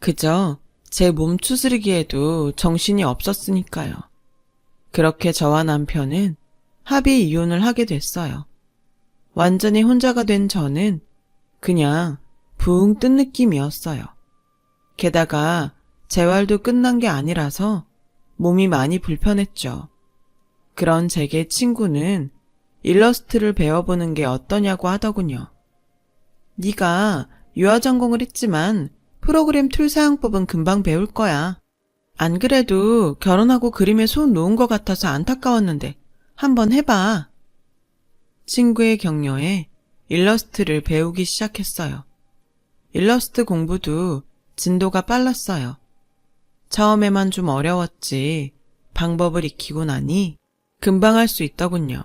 A: 그저 제 몸 추스르기에도 정신이 없었으니까요. 그렇게 저와 남편은 합의 이혼을 하게 됐어요. 완전히 혼자가 된 저는 그냥 붕 뜬 느낌이었어요. 게다가 재활도 끝난 게 아니라서 몸이 많이 불편했죠. 그런 제게 친구는 일러스트를 배워보는 게 어떠냐고 하더군요. 네가 유아 전공을 했지만 프로그램 툴 사용법은 금방 배울 거야. 안 그래도 결혼하고 그림에 손 놓은 것 같아서 안타까웠는데 한번 해봐. 친구의 격려에 일러스트를 배우기 시작했어요. 일러스트 공부도 진도가 빨랐어요. 처음에만 좀 어려웠지 방법을 익히고 나니 금방 할 수 있더군요.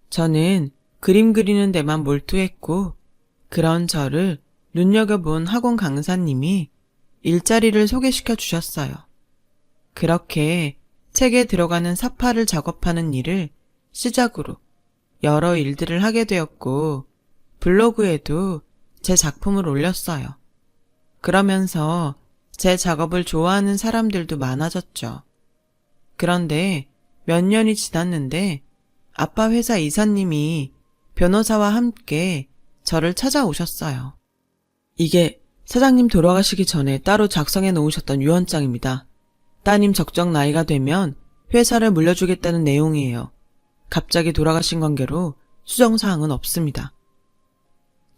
A: 저는 그림 그리는 데만 몰두했고 그런 저를 눈여겨본 학원 강사님이 일자리를 소개시켜 주셨어요. 그렇게 책에 들어가는 사파를 작업하는 일을 시작으로 여러 일들을 하게 되었고 블로그에도 제 작품을 올렸어요. 그러면서 제 작업을 좋아하는 사람들도 많아졌죠. 그런데 몇 년이 지났는데 아빠 회사 이사님이 변호사와 함께 저를 찾아오셨어요. 이게 사장님 돌아가시기 전에 따로 작성해 놓으셨던 유언장입니다. 따님 적정 나이가 되면 회사를 물려주겠다는 내용이에요. 갑자기 돌아가신 관계로 수정사항은 없습니다.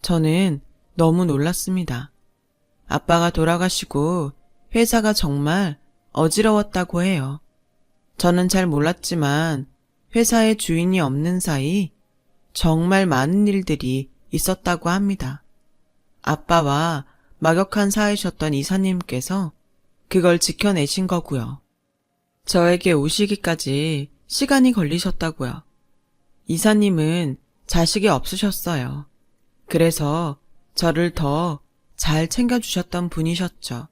A: 저는 너무 놀랐습니다. 아빠가 돌아가시고 회사가 정말 어지러웠다고 해요. 저는 잘 몰랐지만 회사의 주인이 없는 사이 정말 많은 일들이 있었다고 합니다. 아빠와 막역한 사이셨던 이사님께서 그걸 지켜내신 거고요. 저에게 오시기까지 시간이 걸리셨다고요. 이사님은 자식이 없으셨어요. 그래서 저를 더 잘 챙겨주셨던 분이셨죠.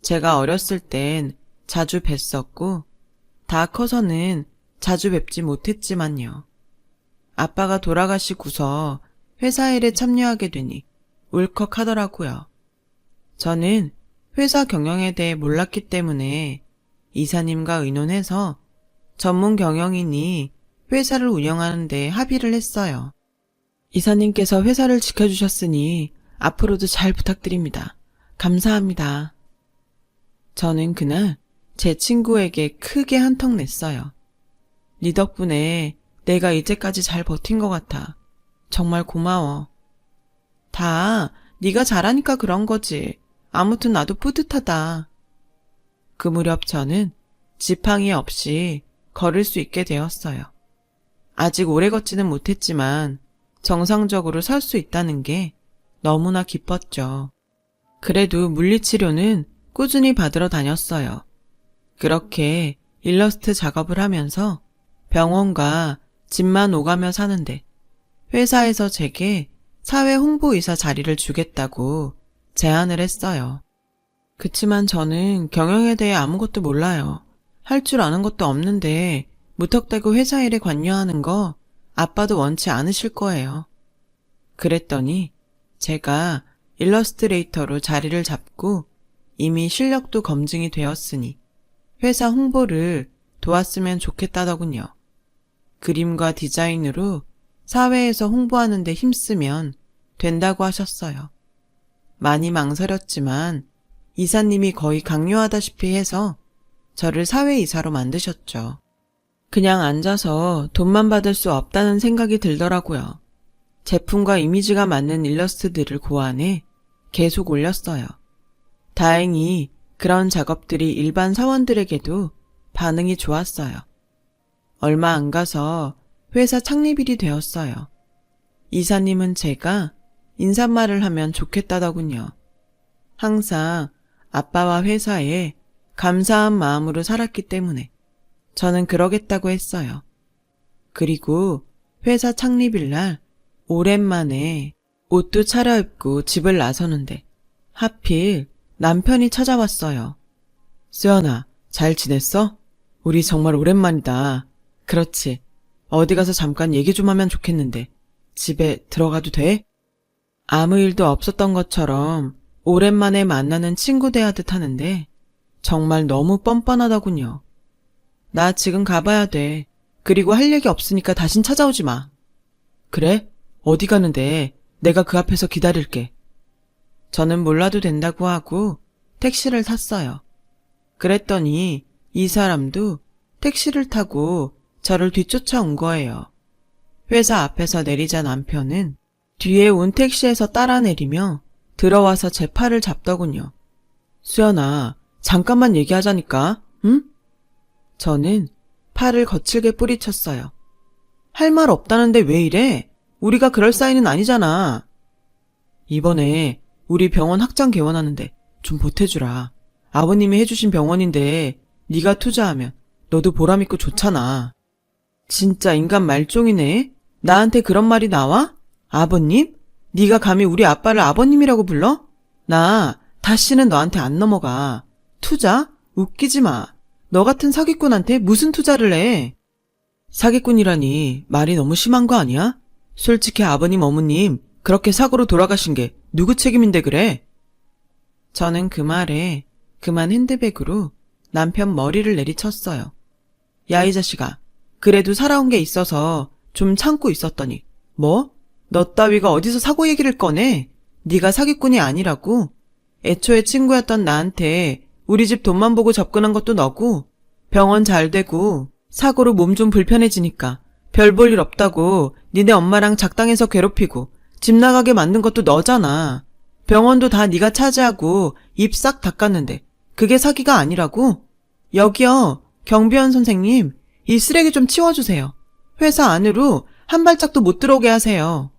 A: 제가 어렸을 땐 자주 뵀었고 다 커서는 자주 뵙지 못했지만요. 아빠가 돌아가시고서 회사 일에 참여하게 되니 울컥하더라고요. 저는 회사 경영에 대해 몰랐기 때문에 이사님과 의논해서 전문 경영인이 회사를 운영하는 데 합의를 했어요. 이사님께서 회사를 지켜주셨으니 앞으로도 잘 부탁드립니다. 감사합니다. 저는 그날 제 친구에게 크게 한턱 냈어요. 네 덕분에 내가 이제까지 잘 버틴 것 같아. 정말 고마워. 다 네가 잘하니까 그런 거지. 아무튼 나도 뿌듯하다. 그 무렵 저는 지팡이 없이 걸을 수 있게 되었어요. 아직 오래 걷지는 못했지만 정상적으로 설 수 있다는 게 너무나 기뻤죠. 그래도 물리치료는 꾸준히 받으러 다녔어요. 그렇게 일러스트 작업을 하면서 병원과 집만 오가며 사는데 회사에서 제게 사회 홍보이사 자리를 주겠다고 제안을 했어요. 그치만 저는 경영에 대해 아무것도 몰라요. 할 줄 아는 것도 없는데 무턱대고 회사 일에 관여하는 거 아빠도 원치 않으실 거예요. 그랬더니 제가 일러스트레이터로 자리를 잡고 이미 실력도 검증이 되었으니 회사 홍보를 도왔으면 좋겠다더군요. 그림과 디자인으로 사회에서 홍보하는 데 힘쓰면 된다고 하셨어요. 많이 망설였지만 이사님이 거의 강요하다시피 해서 저를 사회이사로 만드셨죠. 그냥 앉아서 돈만 받을 수 없다는 생각이 들더라고요. 제품과 이미지가 맞는 일러스트들을 고안해 계속 올렸어요. 다행히 그런 작업들이 일반 사원들에게도 반응이 좋았어요. 얼마 안 가서 회사 창립일이 되었어요. 이사님은 제가 인사말을 하면 좋겠다더군요. 항상 아빠와 회사에 감사한 마음으로 살았기 때문에 저는 그러겠다고 했어요. 그리고 회사 창립일 날 오랜만에 옷도 차려입고 집을 나서는데 하필 남편이 찾아왔어요. 수연아, 잘 지냈어? 우리 정말 오랜만이다. 그렇지. 어디 가서 잠깐 얘기 좀 하면 좋겠는데 집에 들어가도 돼? 아무 일도 없었던 것처럼 오랜만에 만나는 친구 대하듯 하는데 정말 너무 뻔뻔하더군요. 나 지금 가봐야 돼. 그리고 할 얘기 없으니까 다신 찾아오지 마. 그래? 어디 가는데 내가 그 앞에서 기다릴게. 저는 몰라도 된다고 하고 택시를 탔어요. 그랬더니 이 사람도 택시를 타고 저를 뒤쫓아온 거예요. 회사 앞에서 내리자 남편은 뒤에 온 택시에서 따라 내리며 들어와서 제 팔을 잡더군요. 수연아, 잠깐만 얘기하자니까, 응? 저는 팔을 거칠게 뿌리쳤어요. 할 말 없다는데 왜 이래? 우리가 그럴 사이는 아니잖아. 이번에 우리 병원 확장 개원하는데 좀 보태주라. 아버님이 해주신 병원인데 네가 투자하면 너도 보람있고 좋잖아. 진짜 인간 말종이네. 나한테 그런 말이 나와? 아버님? 네가 감히 우리 아빠를 아버님이라고 불러? 나 다시는 너한테 안 넘어가. 투자? 웃기지 마. 너 같은 사기꾼한테 무슨 투자를 해? 사기꾼이라니 말이 너무 심한 거 아니야? 솔직히 아버님 어머님 그렇게 사고로 돌아가신 게 누구 책임인데 그래? 저는 그 말에 그만 핸드백으로 남편 머리를 내리쳤어요. 야, 이 자식아. 그래도 살아온 게 있어서 좀 참고 있었더니 뭐? 너 따위가 어디서 사고 얘기를 꺼내? 네가 사기꾼이 아니라고? 애초에 친구였던 나한테 우리 집 돈만 보고 접근한 것도 너고 병원 잘 되고 사고로 몸 좀 불편해지니까 별 볼 일 없다고 니네 엄마랑 작당해서 괴롭히고 집 나가게 만든 것도 너잖아. 병원도 다 네가 차지하고 입 싹 닦았는데 그게 사기가 아니라고? 여기요, 경비원 선생님, 이 쓰레기 좀 치워주세요. 회사 안으로 한 발짝도 못 들어오게 하세요.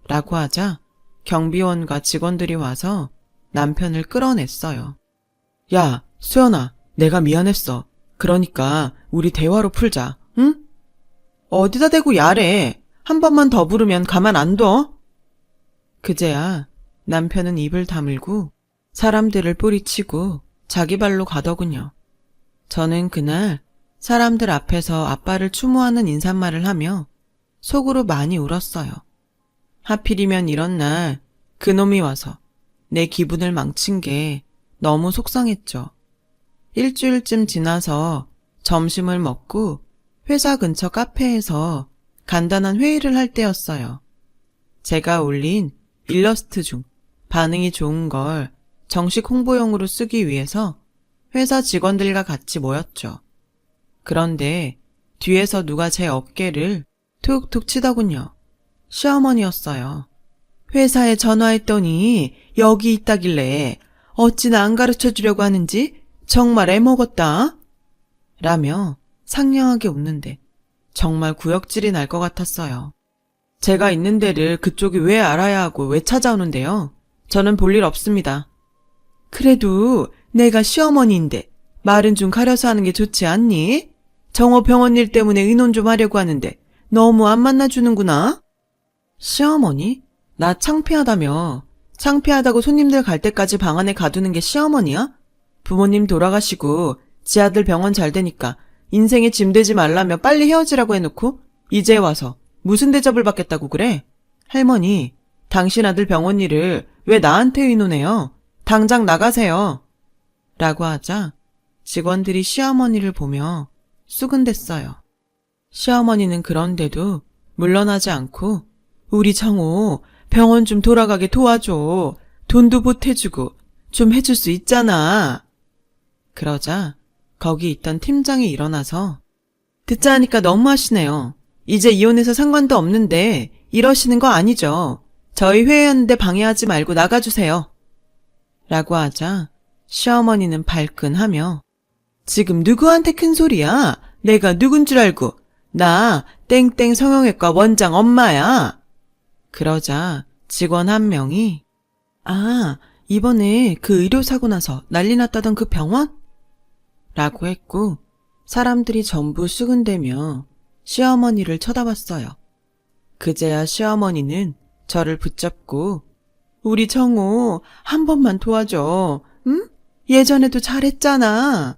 A: 라고 하자 경비원과 직원들이 와서 남편을 끌어냈어요. 야, 수연아, 내가 미안했어. 그러니까 우리 대화로 풀자, 응? 어디다 대고 야래. 한 번만 더 부르면 가만 안 둬. 그제야 남편은 입을 다물고 사람들을 뿌리치고 자기 발로 가더군요. 저는 그날 사람들 앞에서 아빠를 추모하는 인사말을 하며 속으로 많이 울었어요. 하필이면 이런 날 그놈이 와서 내 기분을 망친 게 너무 속상했죠. 일주일쯤 지나서 점심을 먹고 회사 근처 카페에서 간단한 회의를 할 때였어요. 제가 올린 일러스트 중 반응이 좋은 걸 정식 홍보용으로 쓰기 위해서 회사 직원들과 같이 모였죠. 그런데 뒤에서 누가 제 어깨를 툭툭 치더군요. 시어머니였어요. 회사에 전화했더니 여기 있다길래 어찌나 안 가르쳐주려고 하는지 정말 애먹었다. 라며 상냥하게 웃는데 정말 구역질이 날 것 같았어요. 제가 있는 데를 그쪽이 왜 알아야 하고 왜 찾아오는데요? 저는 볼 일 없습니다. 그래도 내가 시어머니인데 말은 좀 가려서 하는 게 좋지 않니? 정호 병원 일 때문에 의논 좀 하려고 하는데 너무 안 만나주는구나. 시어머니? 나 창피하다며. 창피하다고 손님들 갈 때까지 방 안에 가두는 게 시어머니야? 부모님 돌아가시고 지 아들 병원 잘 되니까 인생에 짐 되지 말라며 빨리 헤어지라고 해놓고 이제 와서 무슨 대접을 받겠다고 그래? 할머니, 당신 아들 병원 일을 왜 나한테 의논해요? 당장 나가세요. 라고 하자 직원들이 시어머니를 보며 수근댔어요. 시어머니는 그런데도 물러나지 않고 우리 정호 병원 좀 돌아가게 도와줘. 돈도 보태주고 좀 해줄 수 있잖아. 그러자 거기 있던 팀장이 일어나서 듣자 하니까 너무하시네요. 이제 이혼해서 상관도 없는데 이러시는 거 아니죠. 저희 회의하는데 방해하지 말고 나가주세요. 라고 하자 시어머니는 발끈하며 지금 누구한테 큰 소리야? 내가 누군 줄 알고. 나 땡땡 성형외과 원장 엄마야. 그러자 직원 한 명이 아, 이번에 그 의료사고 나서 난리 났다던 그 병원? 라고 했고 사람들이 전부 수근대며 시어머니를 쳐다봤어요. 그제야 시어머니는 저를 붙잡고 우리 정호 한 번만 도와줘. 응? 예전에도 잘했잖아.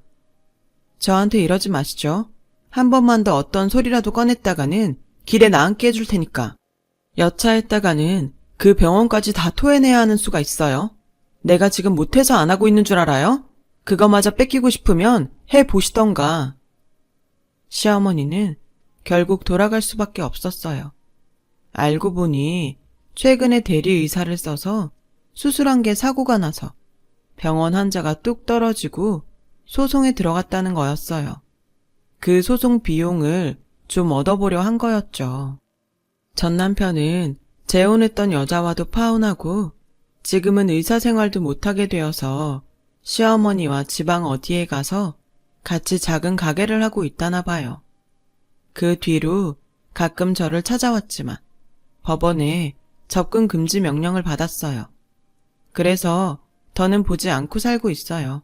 A: 저한테 이러지 마시죠. 한 번만 더 어떤 소리라도 꺼냈다가는 길에 나앉게 해줄 테니까. 여차했다가는 그 병원까지 다 토해내야 하는 수가 있어요. 내가 지금 못해서 안 하고 있는 줄 알아요? 그거마저 뺏기고 싶으면 해보시던가. 시어머니는 결국 돌아갈 수밖에 없었어요. 알고 보니 최근에 대리의사를 써서 수술한 게 사고가 나서 병원 환자가 뚝 떨어지고 소송에 들어갔다는 거였어요. 그 소송 비용을 좀 얻어보려 한 거였죠. 전 남편은 재혼했던 여자와도 파혼하고 지금은 의사 생활도 못하게 되어서 시어머니와 지방 어디에 가서 같이 작은 가게를 하고 있다나 봐요. 그 뒤로 가끔 저를 찾아왔지만 법원에 접근 금지 명령을 받았어요. 그래서 더는 보지 않고 살고 있어요.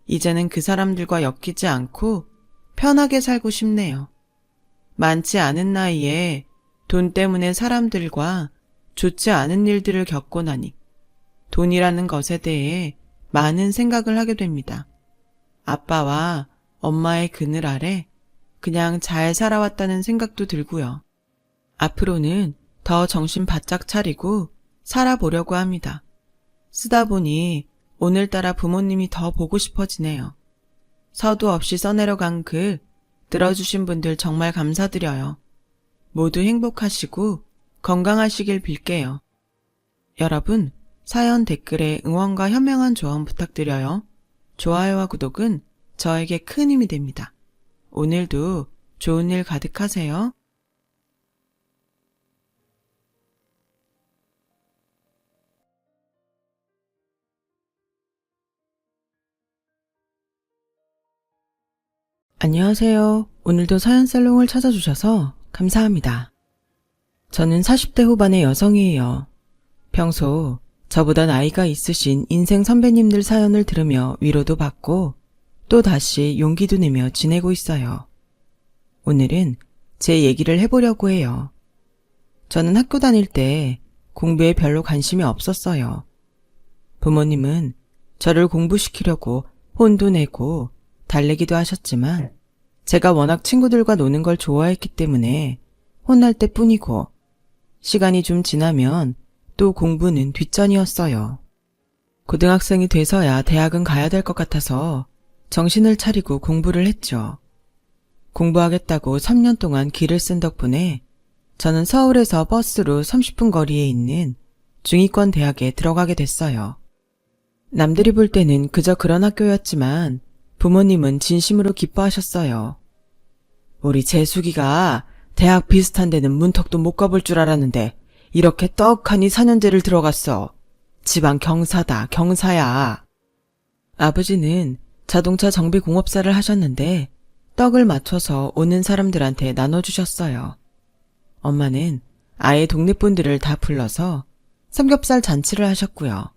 A: 이제는 그 사람들과 엮이지 않고 편하게 살고 싶네요. 많지 않은 나이에 돈 때문에 사람들과 좋지 않은 일들을 겪고 나니 돈이라는 것에 대해 많은 생각을 하게 됩니다. 아빠와 엄마의 그늘 아래 그냥 잘 살아왔다는 생각도 들고요. 앞으로는 더 정신 바짝 차리고 살아보려고 합니다. 쓰다 보니 오늘따라 부모님이 더 보고 싶어지네요. 서두 없이 써내려간 글 들어주신 분들 정말 감사드려요. 모두 행복하시고 건강하시길 빌게요. 여러분, 사연 댓글에 응원과 현명한 조언 부탁드려요. 좋아요와 구독은 저에게 큰 힘이 됩니다. 오늘도 좋은 일 가득하세요. 안녕하세요. 오늘도 사연살롱을 찾아주셔서 감사합니다. 저는 40대 후반의 여성이에요. 평소 저보다 나이가 있으신 인생 선배님들 사연을 들으며 위로도 받고 또 다시 용기도 내며 지내고 있어요. 오늘은 제 얘기를 해보려고 해요. 저는 학교 다닐 때 공부에 별로 관심이 없었어요. 부모님은 저를 공부시키려고 혼도 내고 달래기도 하셨지만 제가 워낙 친구들과 노는 걸 좋아했기 때문에 혼날 때뿐이고 시간이 좀 지나면 또 공부는 뒷전이었어요. 고등학생이 돼서야 대학은 가야 될 것 같아서 정신을 차리고 공부를 했죠. 공부하겠다고 3년 동안 길을 쓴 덕분에 저는 서울에서 버스로 30분 거리에 있는 중위권 대학에 들어가게 됐어요. 남들이 볼 때는 그저 그런 학교였지만 부모님은 진심으로 기뻐하셨어요. 우리 재숙이가 대학 비슷한 데는 문턱도 못 가볼 줄 알았는데 이렇게 떡하니 4년제를 들어갔어. 집안 경사다, 경사야. 아버지는 자동차 정비 공업사를 하셨는데 떡을 맞춰서 오는 사람들한테 나눠주셨어요. 엄마는 아예 동네 분들을 다 불러서 삼겹살 잔치를 하셨고요.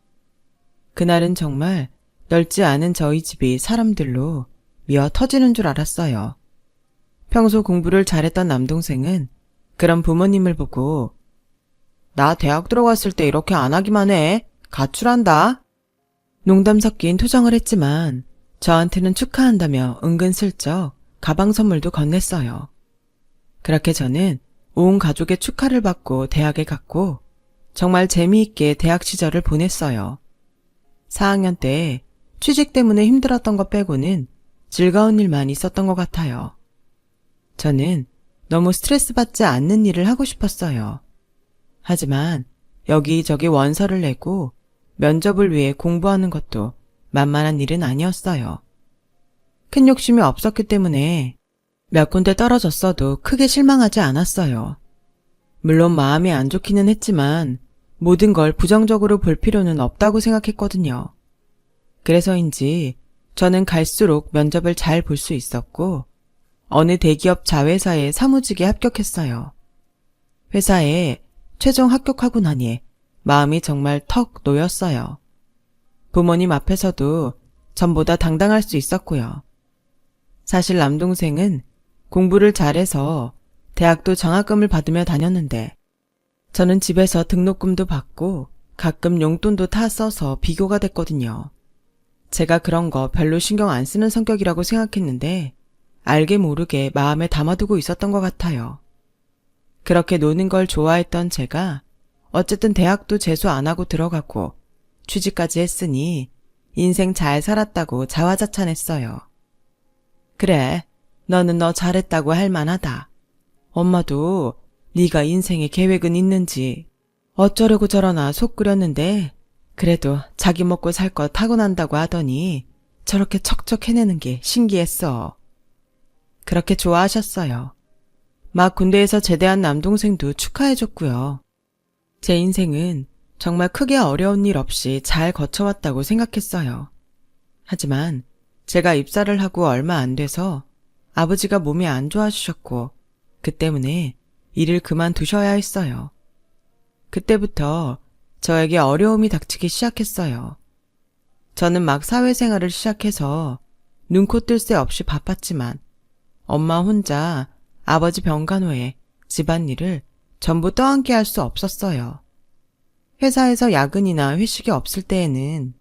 A: 그날은 정말 넓지 않은 저희 집이 사람들로 미어 터지는 줄 알았어요. 평소 공부를 잘했던 남동생은 그런 부모님을 보고 나 대학 들어갔을 때 이렇게 안 하기만 해. 가출한다. 농담 섞인 투정을 했지만 저한테는 축하한다며 은근슬쩍 가방 선물도 건넸어요. 그렇게 저는 온 가족의 축하를 받고 대학에 갔고 정말 재미있게 대학 시절을 보냈어요. 4학년 때 취직 때문에 힘들었던 것 빼고는 즐거운 일만 있었던 것 같아요. 저는 너무 스트레스 받지 않는 일을 하고 싶었어요. 하지만 여기저기 원서를 내고 면접을 위해 공부하는 것도 만만한 일은 아니었어요. 큰 욕심이 없었기 때문에 몇 군데 떨어졌어도 크게 실망하지 않았어요. 물론 마음이 안 좋기는 했지만 모든 걸 부정적으로 볼 필요는 없다고 생각했거든요. 그래서인지 저는 갈수록 면접을 잘 볼 수 있었고 어느 대기업 자회사에 사무직에 합격했어요. 회사에 최종 합격하고 나니 마음이 정말 턱 놓였어요. 부모님 앞에서도 전보다 당당할 수 있었고요. 사실 남동생은 공부를 잘해서 대학도 장학금을 받으며 다녔는데 저는 집에서 등록금도 받고 가끔 용돈도 다 써서 비교가 됐거든요. 제가 그런 거 별로 신경 안 쓰는 성격이라고 생각했는데 알게 모르게 마음에 담아두고 있었던 것 같아요. 그렇게 노는 걸 좋아했던 제가 어쨌든 대학도 재수 안 하고 들어가고 취직까지 했으니 인생 잘 살았다고 자화자찬했어요. 그래, 너는 너 잘했다고 할 만하다. 엄마도 네가 인생에 계획은 있는지 어쩌려고 저러나 속 끓였는데 그래도 자기 먹고 살 거 타고난다고 하더니 저렇게 척척 해내는 게 신기했어. 그렇게 좋아하셨어요. 막 군대에서 제대한 남동생도 축하해줬고요. 제 인생은 정말 크게 어려운 일 없이 잘 거쳐왔다고 생각했어요. 하지만 제가 입사를 하고 얼마 안 돼서 아버지가 몸이 안 좋아지셨고 그 때문에 일을 그만두셔야 했어요. 그때부터 저에게 어려움이 닥치기 시작했어요. 저는 막 사회생활을 시작해서 눈코 뜰 새 없이 바빴지만 엄마 혼자 아버지 병간호에 집안일을 전부 떠안게 할 수 없었어요. 회사에서 야근이나 회식이 없을 때에는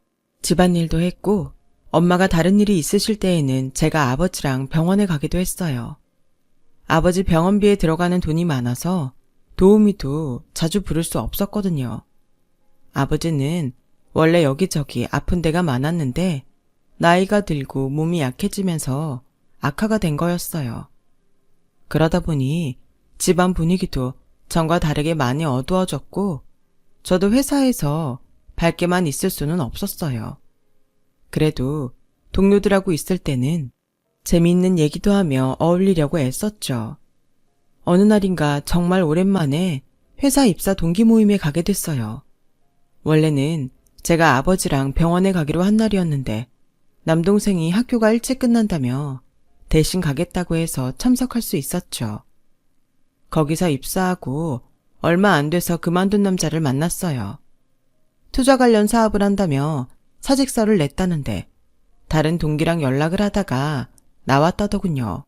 A: 집안일도 했고 엄마가 다른 일이 있으실 때에는 제가 아버지랑 병원에 가기도 했어요. 아버지 병원비에 들어가는 돈이 많아서 도우미도 자주 부를 수 없었거든요. 아버지는 원래 여기저기 아픈 데가 많았는데 나이가 들고 몸이 약해지면서 악화가 된 거였어요. 그러다 보니 집안 분위기도 전과 다르게 많이 어두워졌고 저도 회사에서 밝게만 있을 수는 없었어요. 그래도 동료들하고 있을 때는 재미있는 얘기도 하며 어울리려고 애썼죠. 어느 날인가 정말 오랜만에 회사 입사 동기 모임에 가게 됐어요. 원래는 제가 아버지랑 병원에 가기로 한 날이었는데 남동생이 학교가 일찍 끝난다며 대신 가겠다고 해서 참석할 수 있었죠. 거기서 입사하고 얼마 안 돼서 그만둔 남자를 만났어요. 투자 관련 사업을 한다며 사직서를 냈다는데 다른 동기랑 연락을 하다가 나왔다더군요.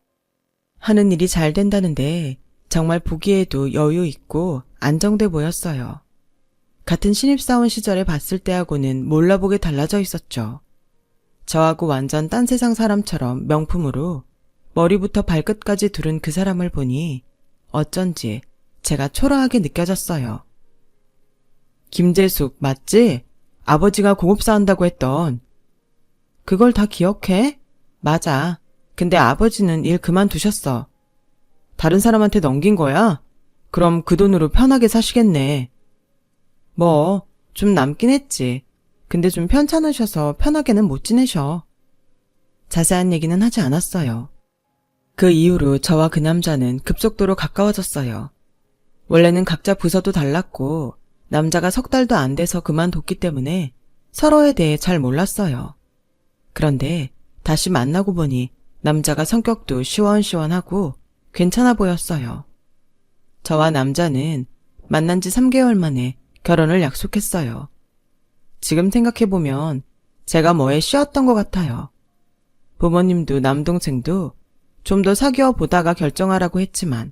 A: 하는 일이 잘 된다는데 정말 보기에도 여유 있고 안정돼 보였어요. 같은 신입사원 시절에 봤을 때하고는 몰라보게 달라져 있었죠. 저하고 완전 딴 세상 사람처럼 명품으로 머리부터 발끝까지 두른 그 사람을 보니 어쩐지 제가 초라하게 느껴졌어요. 김재숙 맞지? 아버지가 공업사 한다고 했던. 그걸 다 기억해? 맞아. 근데 아버지는 일 그만두셨어. 다른 사람한테 넘긴 거야? 그럼 그 돈으로 편하게 사시겠네. 뭐, 좀 남긴 했지. 근데 좀 편찮으셔서 편하게는 못 지내셔. 자세한 얘기는 하지 않았어요. 그 이후로 저와 그 남자는 급속도로 가까워졌어요. 원래는 각자 부서도 달랐고 남자가 석 달도 안 돼서 그만뒀기 때문에 서로에 대해 잘 몰랐어요. 그런데 다시 만나고 보니 남자가 성격도 시원시원하고 괜찮아 보였어요. 저와 남자는 만난 지 3개월 만에 결혼을 약속했어요. 지금 생각해보면 제가 뭐에 쉬었던 것 같아요. 부모님도 남동생도 좀 더 사귀어 보다가 결정하라고 했지만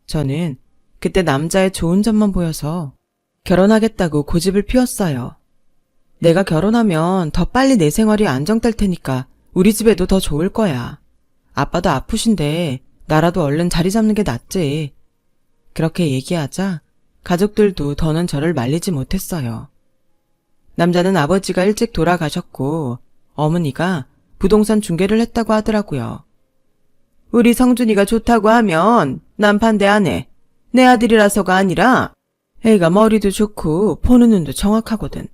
A: 저는 그때 남자의 좋은 점만 보여서 결혼하겠다고 고집을 피웠어요. 내가 결혼하면 더 빨리 내 생활이 안정될 테니까 우리 집에도 더 좋을 거야. 아빠도 아프신데 나라도 얼른 자리 잡는 게 낫지. 그렇게 얘기하자 가족들도 더는 저를 말리지 못했어요. 남자는 아버지가 일찍 돌아가셨고 어머니가 부동산 중개를 했다고 하더라고요. 우리 성준이가 좋다고 하면 난 반대 안 해. 내 아들이라서가 아니라 애가 머리도 좋고 보는 눈도 정확하거든.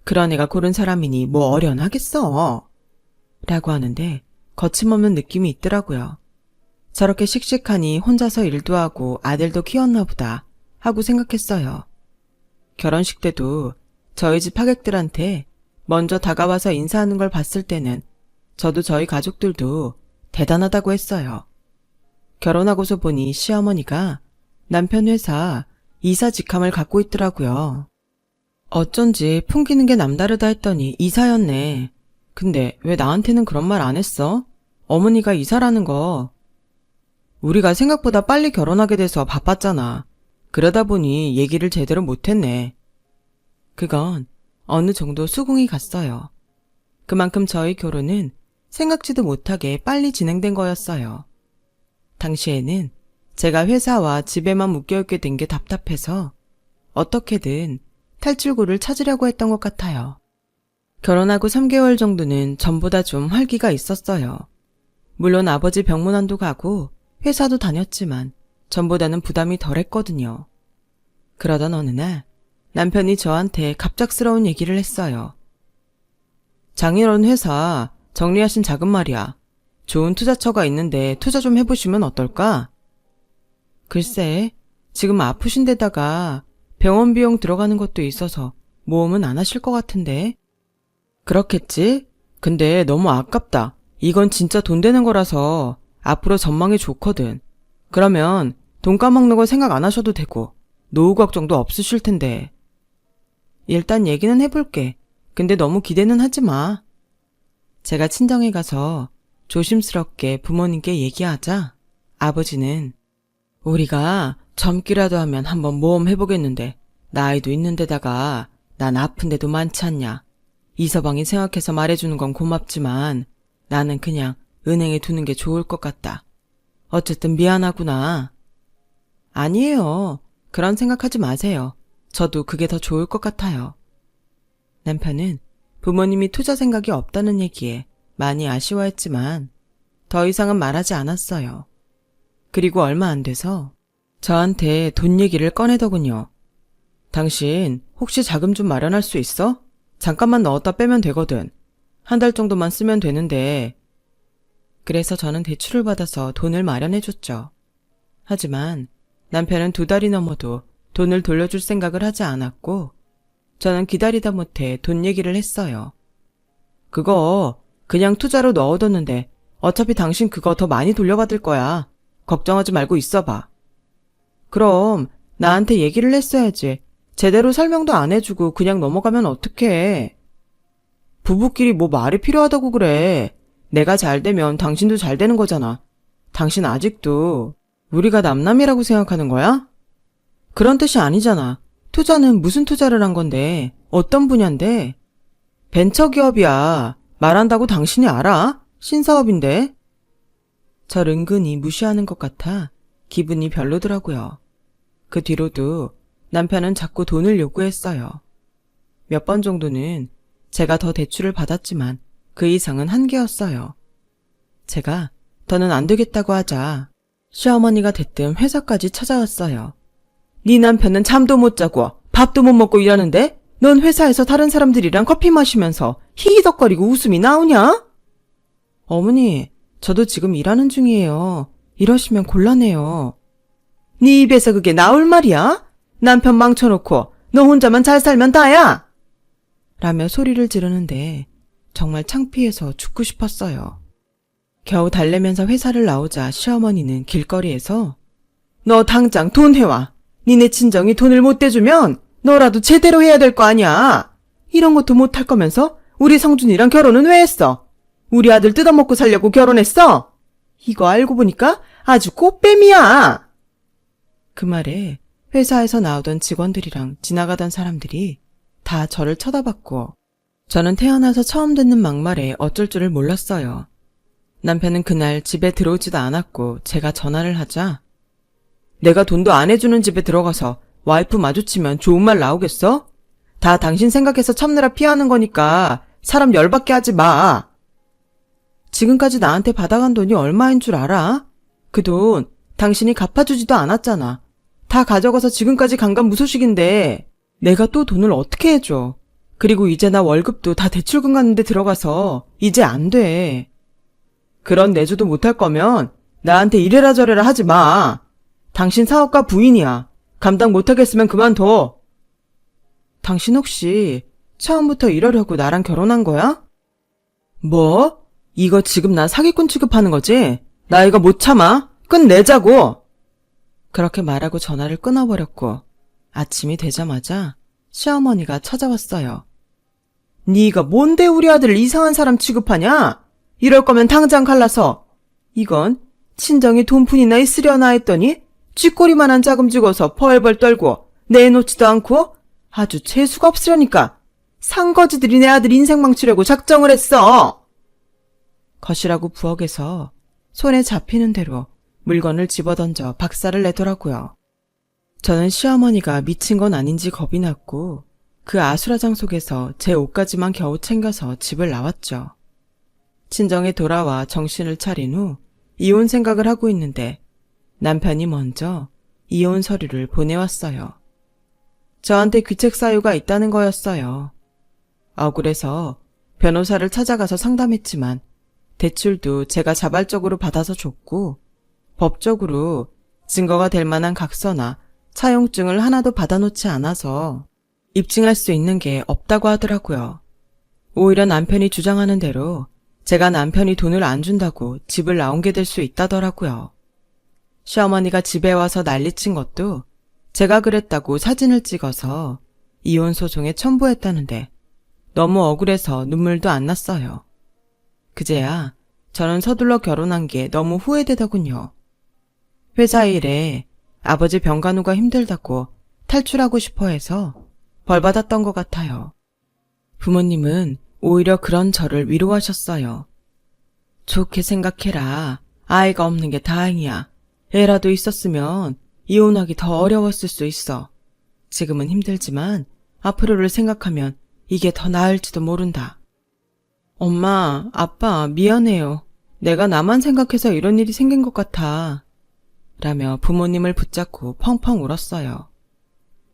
A: 그런 애가 고른 사람이니 뭐 어련하겠어. 라고 하는데 거침없는 느낌이 있더라고요. 저렇게 씩씩하니 혼자서 일도 하고 아들도 키웠나 보다 하고 생각했어요. 결혼식 때도 저희 집 하객들한테 먼저 다가와서 인사하는 걸 봤을 때는 저도 저희 가족들도 대단하다고 했어요. 결혼하고서 보니 시어머니가 남편 회사 이사 직함을 갖고 있더라고요. 어쩐지 풍기는 게 남다르다 했더니 이사였네. 근데 왜 나한테는 그런 말 안 했어? 어머니가 이사라는 거. 우리가 생각보다 빨리 결혼하게 돼서 바빴잖아. 그러다 보니 얘기를 제대로 못했네. 그건 어느 정도 수긍이 갔어요. 그만큼 저희 결혼은 생각지도 못하게 빨리 진행된 거였어요. 당시에는 제가 회사와 집에만 묶여있게 된 게 답답해서 어떻게든 탈출구를 찾으려고 했던 것 같아요. 결혼하고 3개월 정도는 전보다 좀 활기가 있었어요. 물론 아버지 병문안도 가고 회사도 다녔지만 전보다는 부담이 덜했거든요. 그러던 어느 날 남편이 저한테 갑작스러운 얘기를 했어요. 장인어른 회사 정리하신 자금 말이야. 좋은 투자처가 있는데 투자 좀 해보시면 어떨까? 글쎄, 지금 아프신 데다가 병원 비용 들어가는 것도 있어서 모험은 안 하실 것 같은데. 그렇겠지? 근데 너무 아깝다. 이건 진짜 돈 되는 거라서 앞으로 전망이 좋거든. 그러면 돈 까먹는 거 생각 안 하셔도 되고 노후 걱정도 없으실 텐데. 일단 얘기는 해볼게. 근데 너무 기대는 하지 마. 제가 친정에 가서 조심스럽게 부모님께 얘기하자 아버지는 우리가 젊기라도 하면 한번 모험 해보겠는데 나이도 있는데다가 난 아픈 데도 많지 않냐. 이서방이 생각해서 말해주는 건 고맙지만 나는 그냥 은행에 두는 게 좋을 것 같다. 어쨌든 미안하구나. 아니에요. 그런 생각하지 마세요. 저도 그게 더 좋을 것 같아요. 남편은 부모님이 투자 생각이 없다는 얘기에 많이 아쉬워했지만 더 이상은 말하지 않았어요. 그리고 얼마 안 돼서 저한테 돈 얘기를 꺼내더군요. 당신 혹시 자금 좀 마련할 수 있어? 잠깐만 넣었다 빼면 되거든. 한 달 정도만 쓰면 되는데. 그래서 저는 대출을 받아서 돈을 마련해줬죠. 하지만 남편은 2달이 넘어도 돈을 돌려줄 생각을 하지 않았고 저는 기다리다 못해 돈 얘기를 했어요. 그거 그냥 투자로 넣어뒀는데 어차피 당신 그거 더 많이 돌려받을 거야. 걱정하지 말고 있어봐. 그럼 나한테 얘기를 했어야지. 제대로 설명도 안 해주고 그냥 넘어가면 어떡해. 부부끼리 뭐 말이 필요하다고 그래. 내가 잘 되면 당신도 잘 되는 거잖아. 당신 아직도 우리가 남남이라고 생각하는 거야? 그런 뜻이 아니잖아. 투자는 무슨 투자를 한 건데 어떤 분야인데? 벤처기업이야. 말한다고 당신이 알아? 신사업인데. 절 은근히 무시하는 것 같아 기분이 별로더라고요. 그 뒤로도 남편은 자꾸 돈을 요구했어요. 몇 번 정도는 제가 더 대출을 받았지만 그 이상은 한계였어요. 제가 더는 안 되겠다고 하자 시어머니가 대뜸 회사까지 찾아왔어요. 네 남편은 잠도 못 자고 밥도 못 먹고 일하는데 넌 회사에서 다른 사람들이랑 커피 마시면서 히히덕거리고 웃음이 나오냐? 어머니, 저도 지금 일하는 중이에요. 이러시면 곤란해요. 네 입에서 그게 나올 말이야? 남편 망쳐놓고 너 혼자만 잘 살면 다야! 라며 소리를 지르는데 정말 창피해서 죽고 싶었어요. 겨우 달래면서 회사를 나오자 시어머니는 길거리에서 너 당장 돈 해와. 니네 친정이 돈을 못 대주면 너라도 제대로 해야 될 거 아니야. 이런 것도 못할 거면서 우리 성준이랑 결혼은 왜 했어? 우리 아들 뜯어먹고 살려고 결혼했어? 이거 알고 보니까 아주 꽃뱀이야. 그 말에 회사에서 나오던 직원들이랑 지나가던 사람들이 다 저를 쳐다봤고 저는 태어나서 처음 듣는 막말에 어쩔 줄을 몰랐어요. 남편은 그날 집에 들어오지도 않았고 제가 전화를 하자 내가 돈도 안 해주는 집에 들어가서 와이프 마주치면 좋은 말 나오겠어? 다 당신 생각해서 참느라 피하는 거니까 사람 열받게 하지 마. 지금까지 나한테 받아간 돈이 얼마인 줄 알아? 그 돈 당신이 갚아주지도 않았잖아. 다 가져가서 지금까지 간간무소식인데 내가 또 돈을 어떻게 해줘. 그리고 이제 나 월급도 다 대출금 갔는데 들어가서 이제 안 돼. 그런 내조도 못할 거면 나한테 이래라 저래라 하지 마. 당신 사업가 부인이야. 감당 못하겠으면 그만둬. 당신 혹시 처음부터 이러려고 나랑 결혼한 거야? 뭐? 이거 지금 나 사기꾼 취급하는 거지? 나 이거 못 참아. 끝내자고. 그렇게 말하고 전화를 끊어버렸고 아침이 되자마자 시어머니가 찾아왔어요. 네가 뭔데 우리 아들을 이상한 사람 취급하냐? 이럴 거면 당장 갈라서. 이건 친정이 돈푼이나 있으려나 했더니 쥐꼬리만한 자금 주고서 벌벌 떨고 내놓지도 않고 아주 재수가 없으려니까 상거지들이 내 아들 인생 망치려고 작정을 했어. 거실하고 부엌에서 손에 잡히는 대로 물건을 집어던져 박살을 내더라고요. 저는 시어머니가 미친 건 아닌지 겁이 났고 그 아수라장 속에서 제 옷까지만 겨우 챙겨서 집을 나왔죠. 친정에 돌아와 정신을 차린 후 이혼 생각을 하고 있는데 남편이 먼저 이혼 서류를 보내왔어요. 저한테 귀책 사유가 있다는 거였어요. 억울해서 변호사를 찾아가서 상담했지만 대출도 제가 자발적으로 받아서 줬고 법적으로 증거가 될 만한 각서나 차용증을 하나도 받아놓지 않아서 입증할 수 있는 게 없다고 하더라고요. 오히려 남편이 주장하는 대로 제가 남편이 돈을 안 준다고 집을 나오게 될 수 있다더라고요. 시어머니가 집에 와서 난리친 것도 제가 그랬다고 사진을 찍어서 이혼 소송에 첨부했다는데 너무 억울해서 눈물도 안 났어요. 그제야 저는 서둘러 결혼한 게 너무 후회되더군요. 회사 일에 아버지 병간호가 힘들다고 탈출하고 싶어 해서 벌받았던 것 같아요. 부모님은 오히려 그런 저를 위로하셨어요. 좋게 생각해라. 아이가 없는 게 다행이야. 애라도 있었으면 이혼하기 더 어려웠을 수 있어. 지금은 힘들지만 앞으로를 생각하면 이게 더 나을지도 모른다. 엄마, 아빠, 미안해요. 내가 나만 생각해서 이런 일이 생긴 것 같아. 라며 부모님을 붙잡고 펑펑 울었어요.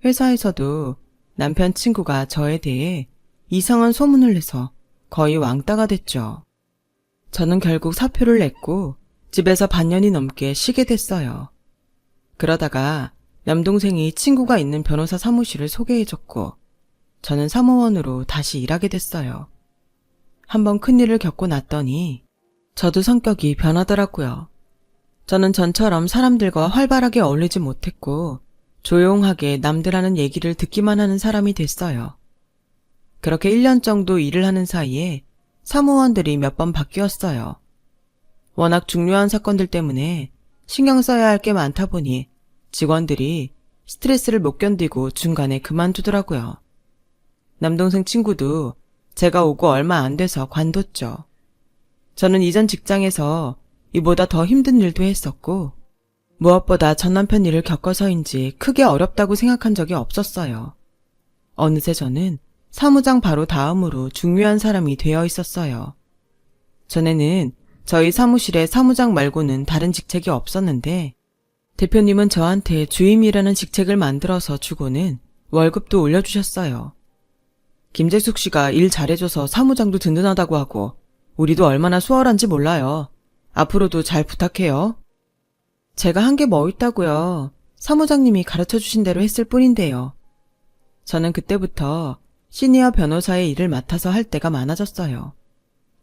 A: 회사에서도 남편 친구가 저에 대해 이상한 소문을 내서 거의 왕따가 됐죠. 저는 결국 사표를 냈고 집에서 반년이 넘게 쉬게 됐어요. 그러다가 남동생이 친구가 있는 변호사 사무실을 소개해줬고 저는 사무원으로 다시 일하게 됐어요. 한번 큰일을 겪고 났더니 저도 성격이 변하더라고요. 저는 전처럼 사람들과 활발하게 어울리지 못했고 조용하게 남들 하는 얘기를 듣기만 하는 사람이 됐어요. 그렇게 1년 정도 일을 하는 사이에 사무원들이 몇 번 바뀌었어요. 워낙 중요한 사건들 때문에 신경 써야 할 게 많다 보니 직원들이 스트레스를 못 견디고 중간에 그만두더라고요. 남동생 친구도 제가 오고 얼마 안 돼서 관뒀죠. 저는 이전 직장에서 이보다 더 힘든 일도 했었고 무엇보다 전 남편 일을 겪어서인지 크게 어렵다고 생각한 적이 없었어요. 어느새 저는 사무장 바로 다음으로 중요한 사람이 되어 있었어요. 전에는 저희 사무실에 사무장 말고는 다른 직책이 없었는데 대표님은 저한테 주임이라는 직책을 만들어서 주고는 월급도 올려주셨어요. 김재숙 씨가 일 잘해줘서 사무장도 든든하다고 하고 우리도 얼마나 수월한지 몰라요. 앞으로도 잘 부탁해요. 제가 한 게 뭐 있다고요. 사무장님이 가르쳐주신 대로 했을 뿐인데요. 저는 그때부터 시니어 변호사의 일을 맡아서 할 때가 많아졌어요.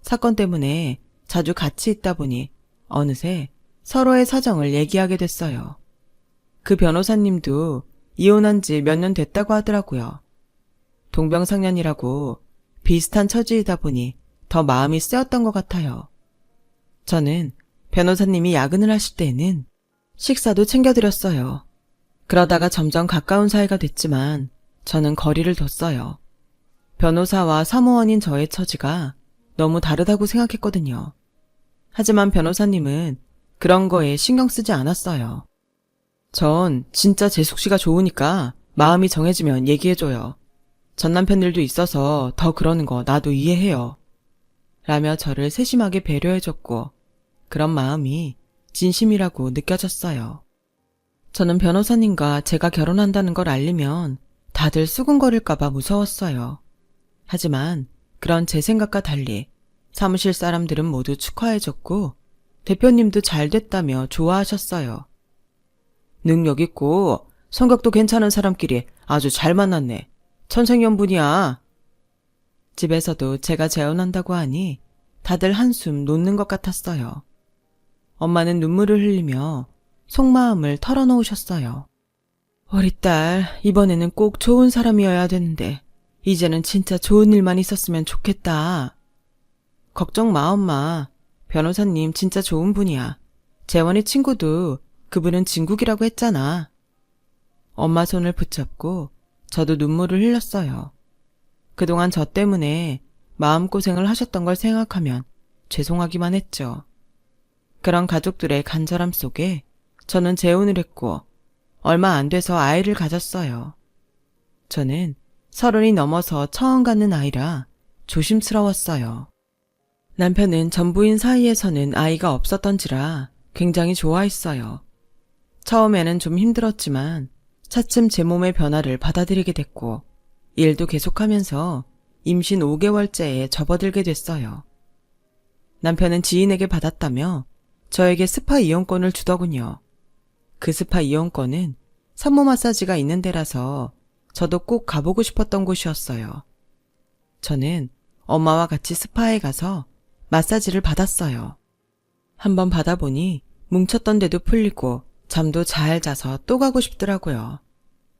A: 사건 때문에 자주 같이 있다 보니 어느새 서로의 사정을 얘기하게 됐어요. 그 변호사님도 이혼한 지 몇 년 됐다고 하더라고요. 동병상련이라고 비슷한 처지이다 보니 더 마음이 쓰였던 것 같아요. 저는 변호사님이 야근을 하실 때에는 식사도 챙겨드렸어요. 그러다가 점점 가까운 사이가 됐지만 저는 거리를 뒀어요. 변호사와 사무원인 저의 처지가 너무 다르다고 생각했거든요. 하지만 변호사님은 그런 거에 신경 쓰지 않았어요. 전 진짜 재숙 씨가 좋으니까 마음이 정해지면 얘기해줘요. 전 남편 일도 있어서 더 그러는 거 나도 이해해요. 라며 저를 세심하게 배려해줬고 그런 마음이 진심이라고 느껴졌어요. 저는 변호사님과 제가 결혼한다는 걸 알리면 다들 수군거릴까봐 무서웠어요. 하지만 그런 제 생각과 달리 사무실 사람들은 모두 축하해줬고 대표님도 잘 됐다며 좋아하셨어요. 능력 있고 성격도 괜찮은 사람끼리 아주 잘 만났네. 천생연분이야. 집에서도 제가 재혼한다고 하니 다들 한숨 놓는 것 같았어요. 엄마는 눈물을 흘리며 속마음을 털어놓으셨어요. 우리 딸, 이번에는 꼭 좋은 사람이어야 되는데 이제는 진짜 좋은 일만 있었으면 좋겠다. 걱정 마, 엄마. 변호사님 진짜 좋은 분이야. 재원이 친구도 그분은 진국이라고 했잖아. 엄마 손을 붙잡고 저도 눈물을 흘렸어요. 그동안 저 때문에 마음고생을 하셨던 걸 생각하면 죄송하기만 했죠. 그런 가족들의 간절함 속에 저는 재혼을 했고 얼마 안 돼서 아이를 가졌어요. 저는 30이 넘어서 처음 갖는 아이라 조심스러웠어요. 남편은 전부인 사이에서는 아이가 없었던지라 굉장히 좋아했어요. 처음에는 좀 힘들었지만 차츰 제 몸의 변화를 받아들이게 됐고 일도 계속하면서 임신 5개월째에 접어들게 됐어요. 남편은 지인에게 받았다며 저에게 스파 이용권을 주더군요. 그 스파 이용권은 산모 마사지가 있는 데라서 저도 꼭 가보고 싶었던 곳이었어요. 저는 엄마와 같이 스파에 가서 마사지를 받았어요. 한번 받아보니 뭉쳤던 데도 풀리고 잠도 잘 자서 또 가고 싶더라고요.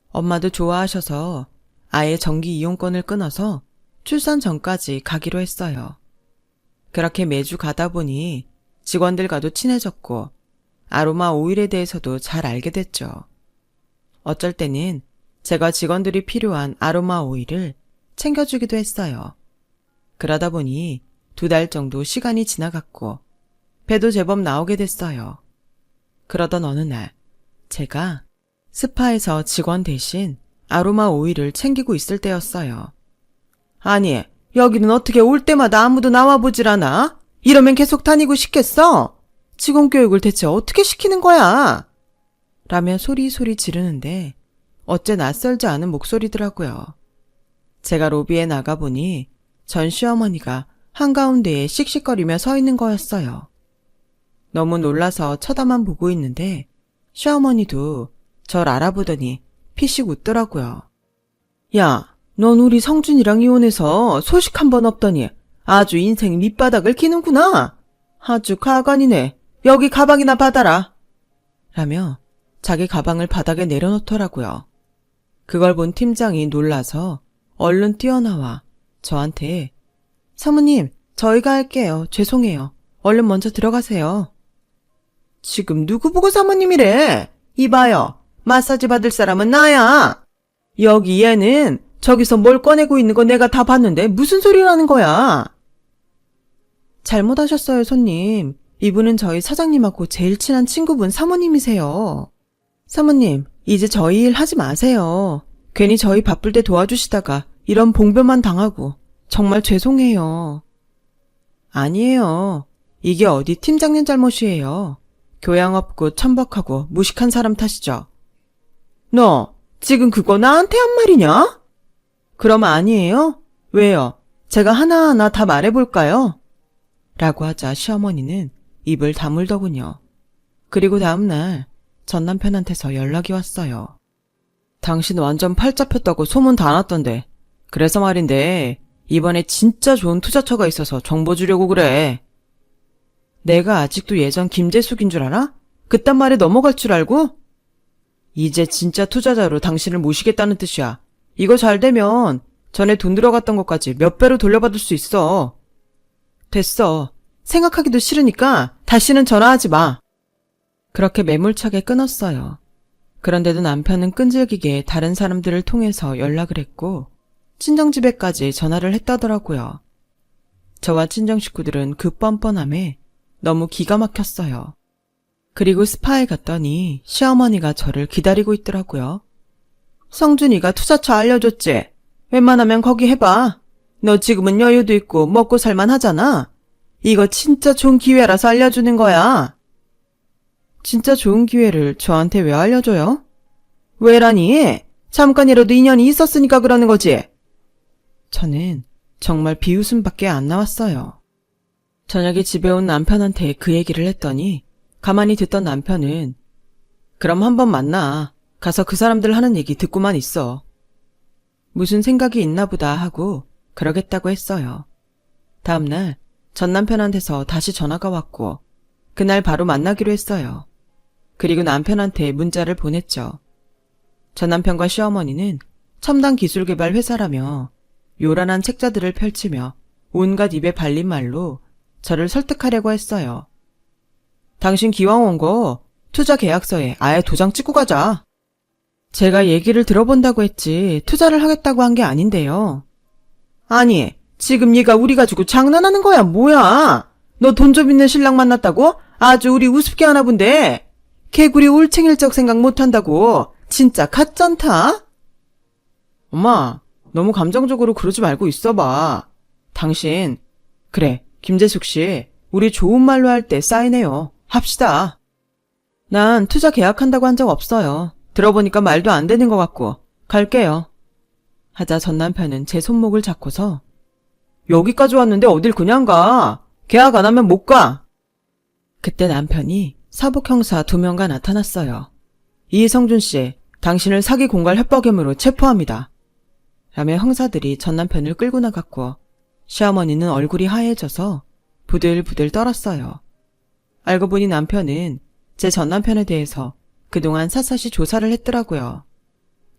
A: 엄마도 좋아하셔서 아예 정기 이용권을 끊어서 출산 전까지 가기로 했어요. 그렇게 매주 가다 보니 직원들과도 친해졌고 아로마 오일에 대해서도 잘 알게 됐죠. 어쩔 때는 제가 직원들이 필요한 아로마 오일을 챙겨주기도 했어요. 그러다 보니 2달 정도 시간이 지나갔고 배도 제법 나오게 됐어요. 그러던 어느 날 제가 스파에서 직원 대신 아로마 오일을 챙기고 있을 때였어요. 아니, 여기는 어떻게 올 때마다 아무도 나와보질 않아? 이러면 계속 다니고 싶겠어? 직원 교육을 대체 어떻게 시키는 거야? 라며 소리소리 지르는데 어째 낯설지 않은 목소리더라고요. 제가 로비에 나가보니 전 시어머니가 한가운데에 씩씩거리며 서 있는 거였어요. 너무 놀라서 쳐다만 보고 있는데 시어머니도 절 알아보더니 피식 웃더라고요. 야, 넌 우리 성준이랑 이혼해서 소식 한 번 없더니 아주 인생 밑바닥을 기는구나. 아주 가관이네. 여기 가방이나 받아라. 라며 자기 가방을 바닥에 내려놓더라고요. 그걸 본 팀장이 놀라서 얼른 뛰어나와 저한테 사모님, 저희가 할게요. 죄송해요. 얼른 먼저 들어가세요. 지금 누구 보고 사모님이래? 이봐요. 마사지 받을 사람은 나야. 여기 얘는 저기서 뭘 꺼내고 있는 거 내가 다 봤는데 무슨 소리라는 거야? 잘못하셨어요, 손님. 이분은 저희 사장님하고 제일 친한 친구분 사모님이세요. 사모님, 이제 저희 일 하지 마세요. 괜히 저희 바쁠 때 도와주시다가 이런 봉변만 당하고 정말 죄송해요. 아니에요. 이게 어디 팀장님 잘못이에요. 교양 없고 천박하고 무식한 사람 탓이죠. 너 지금 그거 나한테 한 말이냐? 그럼 아니에요? 왜요? 제가 하나하나 다 말해볼까요? 라고 하자 시어머니는 입을 다물더군요. 그리고 다음날 전 남편한테서 연락이 왔어요. 당신 완전 팔 잡혔다고 소문 다 났던데. 그래서 말인데 이번에 진짜 좋은 투자처가 있어서 정보 주려고 그래. 내가 아직도 예전 김재숙인 줄 알아? 그딴 말에 넘어갈 줄 알고? 이제 진짜 투자자로 당신을 모시겠다는 뜻이야. 이거 잘 되면 전에 돈 들어갔던 것까지 몇 배로 돌려받을 수 있어. 됐어. 생각하기도 싫으니까 다시는 전화하지 마. 그렇게 매몰차게 끊었어요. 그런데도 남편은 끈질기게 다른 사람들을 통해서 연락을 했고 친정집에까지 전화를 했다더라고요. 저와 친정 식구들은 그 뻔뻔함에 너무 기가 막혔어요. 그리고 스파에 갔더니 시어머니가 저를 기다리고 있더라고요. 성준이가 투자처 알려줬지? 웬만하면 거기 해봐. 너 지금은 여유도 있고 먹고 살만 하잖아. 이거 진짜 좋은 기회라서 알려주는 거야. 진짜 좋은 기회를 저한테 왜 알려줘요? 왜라니? 잠깐이라도 인연이 있었으니까 그러는 거지. 저는 정말 비웃음밖에 안 나왔어요. 저녁에 집에 온 남편한테 그 얘기를 했더니 가만히 듣던 남편은 그럼 한번 만나. 가서 그 사람들 하는 얘기 듣고만 있어. 무슨 생각이 있나 보다 하고 그러겠다고 했어요. 다음날 전 남편한테서 다시 전화가 왔고 그날 바로 만나기로 했어요. 그리고 남편한테 문자를 보냈죠. 전 남편과 시어머니는 첨단 기술 개발 회사라며 요란한 책자들을 펼치며 온갖 입에 발린 말로 저를 설득하려고 했어요. 당신 기왕 온 거 투자 계약서에 아예 도장 찍고 가자. 제가 얘기를 들어본다고 했지 투자를 하겠다고 한 게 아닌데요. 아니, 지금 얘가 우리 가지고 장난하는 거야 뭐야? 너 돈 좀 있는 신랑 만났다고? 아주 우리 우습게 하나 본데. 개구리 올챙일적 생각 못한다고. 진짜 가짠타? 엄마, 너무 감정적으로 그러지 말고 있어봐. 당신, 그래, 김재숙 씨, 우리 좋은 말로 할 때 사인해요. 합시다. 난 투자 계약한다고 한 적 없어요. 들어보니까 말도 안 되는 것 같고 갈게요. 하자 전 남편은 제 손목을 잡고서 여기까지 왔는데 어딜 그냥 가. 계약 안 하면 못 가. 그때 남편이 사복 형사 2명과 나타났어요. 이성준 씨, 당신을 사기 공갈 협박 혐의로 체포합니다. 라며 형사들이 전 남편을 끌고 나갔고 시어머니는 얼굴이 하얘져서 부들부들 떨었어요. 알고 보니 남편은 제 전 남편에 대해서 그동안 샅샅이 조사를 했더라고요.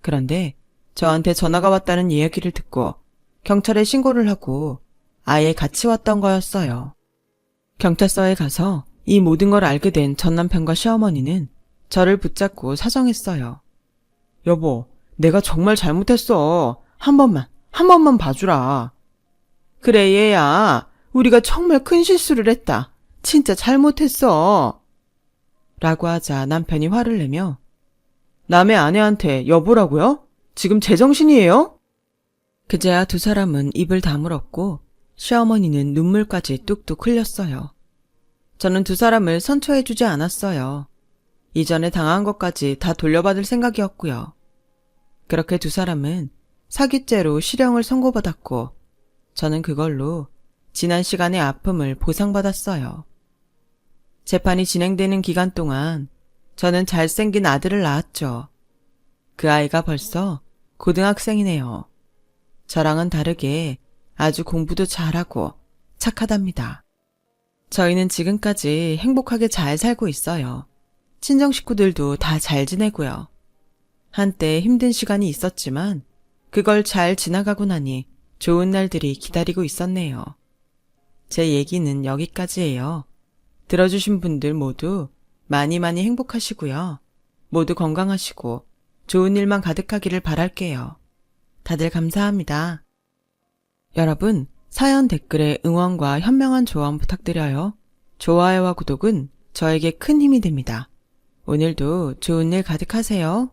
A: 그런데 저한테 전화가 왔다는 이야기를 듣고 경찰에 신고를 하고 아예 같이 왔던 거였어요. 경찰서에 가서 이 모든 걸 알게 된 전 남편과 시어머니는 저를 붙잡고 사정했어요. 여보, 내가 정말 잘못했어. 한 번만 봐주라. 그래 얘야, 우리가 정말 큰 실수를 했다. 진짜 잘못했어. 라고 하자 남편이 화를 내며 남의 아내한테 여보라고요? 지금 제정신이에요? 그제야 두 사람은 입을 다물었고 시어머니는 눈물까지 뚝뚝 흘렸어요. 저는 두 사람을 선처해주지 않았어요. 이전에 당한 것까지 다 돌려받을 생각이었고요. 그렇게 두 사람은 사기죄로 실형을 선고받았고 저는 그걸로 지난 시간의 아픔을 보상받았어요. 재판이 진행되는 기간 동안 저는 잘생긴 아들을 낳았죠. 그 아이가 벌써 고등학생이네요. 저랑은 다르게 아주 공부도 잘하고 착하답니다. 저희는 지금까지 행복하게 잘 살고 있어요. 친정 식구들도 다 잘 지내고요. 한때 힘든 시간이 있었지만 그걸 잘 지나가고 나니 좋은 날들이 기다리고 있었네요. 제 얘기는 여기까지예요. 들어주신 분들 모두 많이 행복하시고요. 모두 건강하시고 좋은 일만 가득하기를 바랄게요. 다들 감사합니다. 여러분, 사연 댓글에 응원과 현명한 조언 부탁드려요. 좋아요와 구독은 저에게 큰 힘이 됩니다. 오늘도 좋은 일 가득하세요.